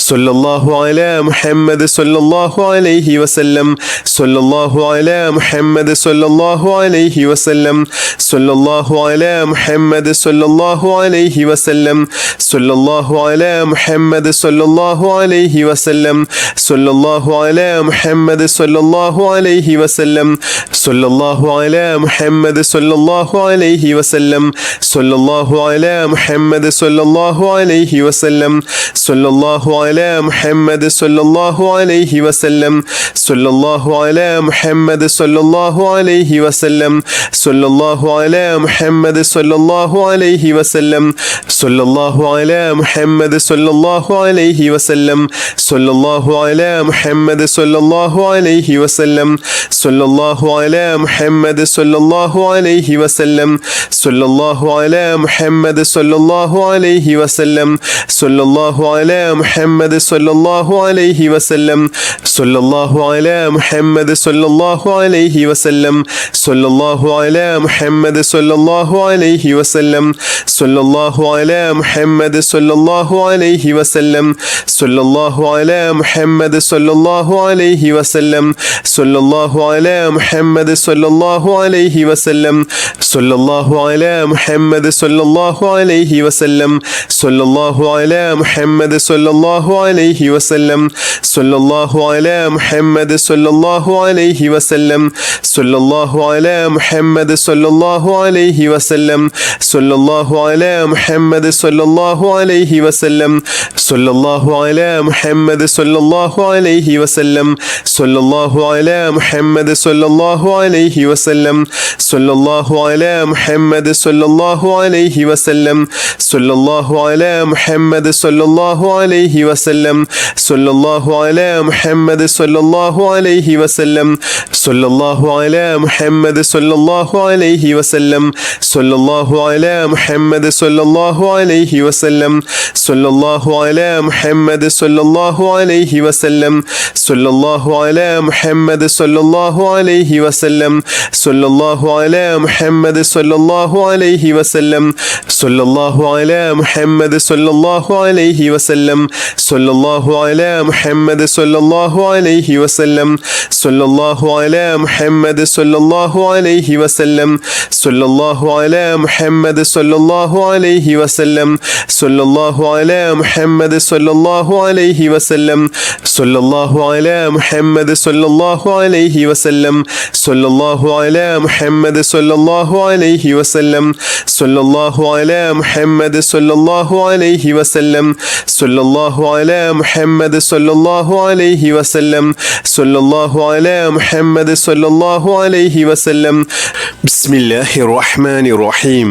സല്ലല്ലാഹു അലാ മുഹമ്മദ് സല്ലല്ലാഹു അലൈഹി വസല്ലം സല്ലല്ലാഹു അലാ മുഹമ്മദ് സല്ലല്ലാഹു അലൈഹി വസല്ലം സല്ലല്ലാഹു അലാ മുഹമ്മദ് സല്ലല്ലാഹു അലൈഹി വസല്ലം സല്ലല്ലാഹു അലാ മുഹമ്മദ് സല്ലല്ലാഹു അലൈഹി വസല്ലം സല്ലല്ലാഹു അലാ മുഹമ്മദ് സല്ലല്ലാഹു അലൈഹി വസല്ലം സല്ലല്ലാഹു അലാ മുഹമ്മദ് സല്ലല്ലാഹു അലൈഹി വസല്ലം സല്ലല്ലാഹു അലാ മുഹമ്മദ് സല്ലല്ലാഹു അലൈഹി വസല്ലം സല്ലല്ലാഹു അലാ മുഹമ്മദ് സല്ലല്ലാഹു അലൈഹി വസല്ലം സല്ലല്ലാഹു അലാ മുഹമ്മദ് സല്ലല്ലാഹു അലൈഹി വസല്ലം സല്ലല്ലാഹു അലാ മുഹമ്മദ് സല്ലല്ലാഹു അലൈഹി വസല്ലം സല്ലല്ലാഹു അലാ മുഹമ്മദ് സല്ലല്ലാഹു അലൈഹി വസല്ലം സല്ലല്ലാഹു അലാ മുഹമ്മദ് സല്ലല്ലാഹു അലൈഹി വസല്ലം സല്ലല്ലാഹു അലാ മുഹമ്മദ് സല്ലല്ലാഹു അലൈഹി വസല്ലം സല്ലല്ലാഹു അലാ മുഹമ്മദ് സല്ലല്ലാഹു അലൈഹി വസല്ലം സല്ലല്ലാഹു അലാ മുഹമ്മദ് സല്ലല്ലാഹു അലൈഹി വസല്ലം സല്ലല്ലാഹു അലാ മുഹമ്മദ് സല്ലല്ലാഹു അലൈഹി വസല്ലം സല്ലല്ലാഹു അലാ മുഹമ്മദ് സല്ലല്ലാഹു അലൈഹി വസല്ലം സല്ലല്ലാഹു അലാ മുഹമ്മദ് സല്ലല്ലാഹു അലൈഹി വസല്ലം സല്ലല്ലാഹു അലാ മുഹമ്മദ് സല്ലല്ലാഹു അലൈഹി വസല്ലം സല്ലല്ലാഹു അലാ മുഹമ്മദ് സല്ലല്ലാഹു അലൈഹി വസല്ലം സല്ലല്ലാഹു അലാ മുഹമ്മദ് സല്ലല്ലാഹു അലൈഹി വസല്ലം സല്ലല്ലാഹു അലാ മുഹമ്മദ് സല്ലല്ലാഹു അലൈഹി വസല്ലം സല്ലല്ലാഹു അലാ മുഹമ്മദ് സല്ലല്ലാഹു അലൈഹി വസല്ലം സല്ലല്ലാഹു അലാ മുഹമ്മദ് സല്ലല്ലാഹു അലൈഹി വസല്ലം സല്ലല്ലാഹു അലാ മുഹമ്മദ് സല്ലല്ലാഹു അലൈഹി വസല്ലം സല്ലല്ലാഹു അലാ മുഹമ്മദ് സല്ലല്ലാഹു അലൈഹി വസല്ലം സല്ലല്ലാഹു അലാ മുഹമ്മദ് സല്ലല്ലാഹു അലൈഹി വസല്ലം സല്ലല്ലാഹു അലാ മുഹമ്മദ് സല്ലല്ലാഹു അലൈഹി വസല്ലം സല്ലല്ലാഹു അലാ മുഹമ്മദ് സല്ലല്ലാഹു അലൈഹി വസല്ലം സല്ലല്ലാഹു അലാ മുഹമ്മദ് സല്ലല്ലാഹു അലൈഹി വസല്ലം സല്ലല്ലാഹു അലാ മുഹമ്മദ് സല്ലല്ലാഹു അലൈഹി വസല്ലം സല്ലല്ലാഹു അലാ മുഹമ്മദ് സല്ലല്ലാഹു അലൈഹി വസല്ലം സല്ലല്ലാഹു അലാ മുഹമ്മദ് സല്ലല്ലാഹു അലൈഹി വസല്ലം സല്ലല്ലാഹു അലാ മുഹമ്മദ് സല്ലല്ലാഹു അലൈഹി വസല്ലം സല്ലല്ലാഹു അലാ മുഹമ്മദ് സല്ലല്ലാഹു അലൈഹി വസല്ലം സല്ലല്ലാഹു അലാ മുഹമ്മദ് സല്ലല്ലാഹു അലൈഹി വസല്ലം സല്ലല്ലാഹു അലാ മുഹമ്മദ് സല്ലല്ലാഹു അലൈഹി വസല്ലം സല്ലല്ലാഹു അലാ മുഹമ്മദ് സല്ലല്ലാഹു അലൈഹി വസല്ലം സല്ലല്ലാഹു അലാ മുഹമ്മദ് സല്ലല്ലാഹു അലൈഹി വസല്ലം സല്ലല്ലാഹു അലാ മുഹമ്മദ് സല്ലല്ലാഹു അലൈഹി വസല്ലം സല്ലല്ലാഹു അലാ മുഹമ്മദ് സല്ലല്ലാഹു അലൈഹി വസല്ലം സല്ലല്ലാഹു അലാ മുഹമ്മദ് സല്ലല്ലാഹു അലൈഹി വസല്ലം. ബിസ്മില്ലാഹിർ റഹ്മാനിർ റഹീം.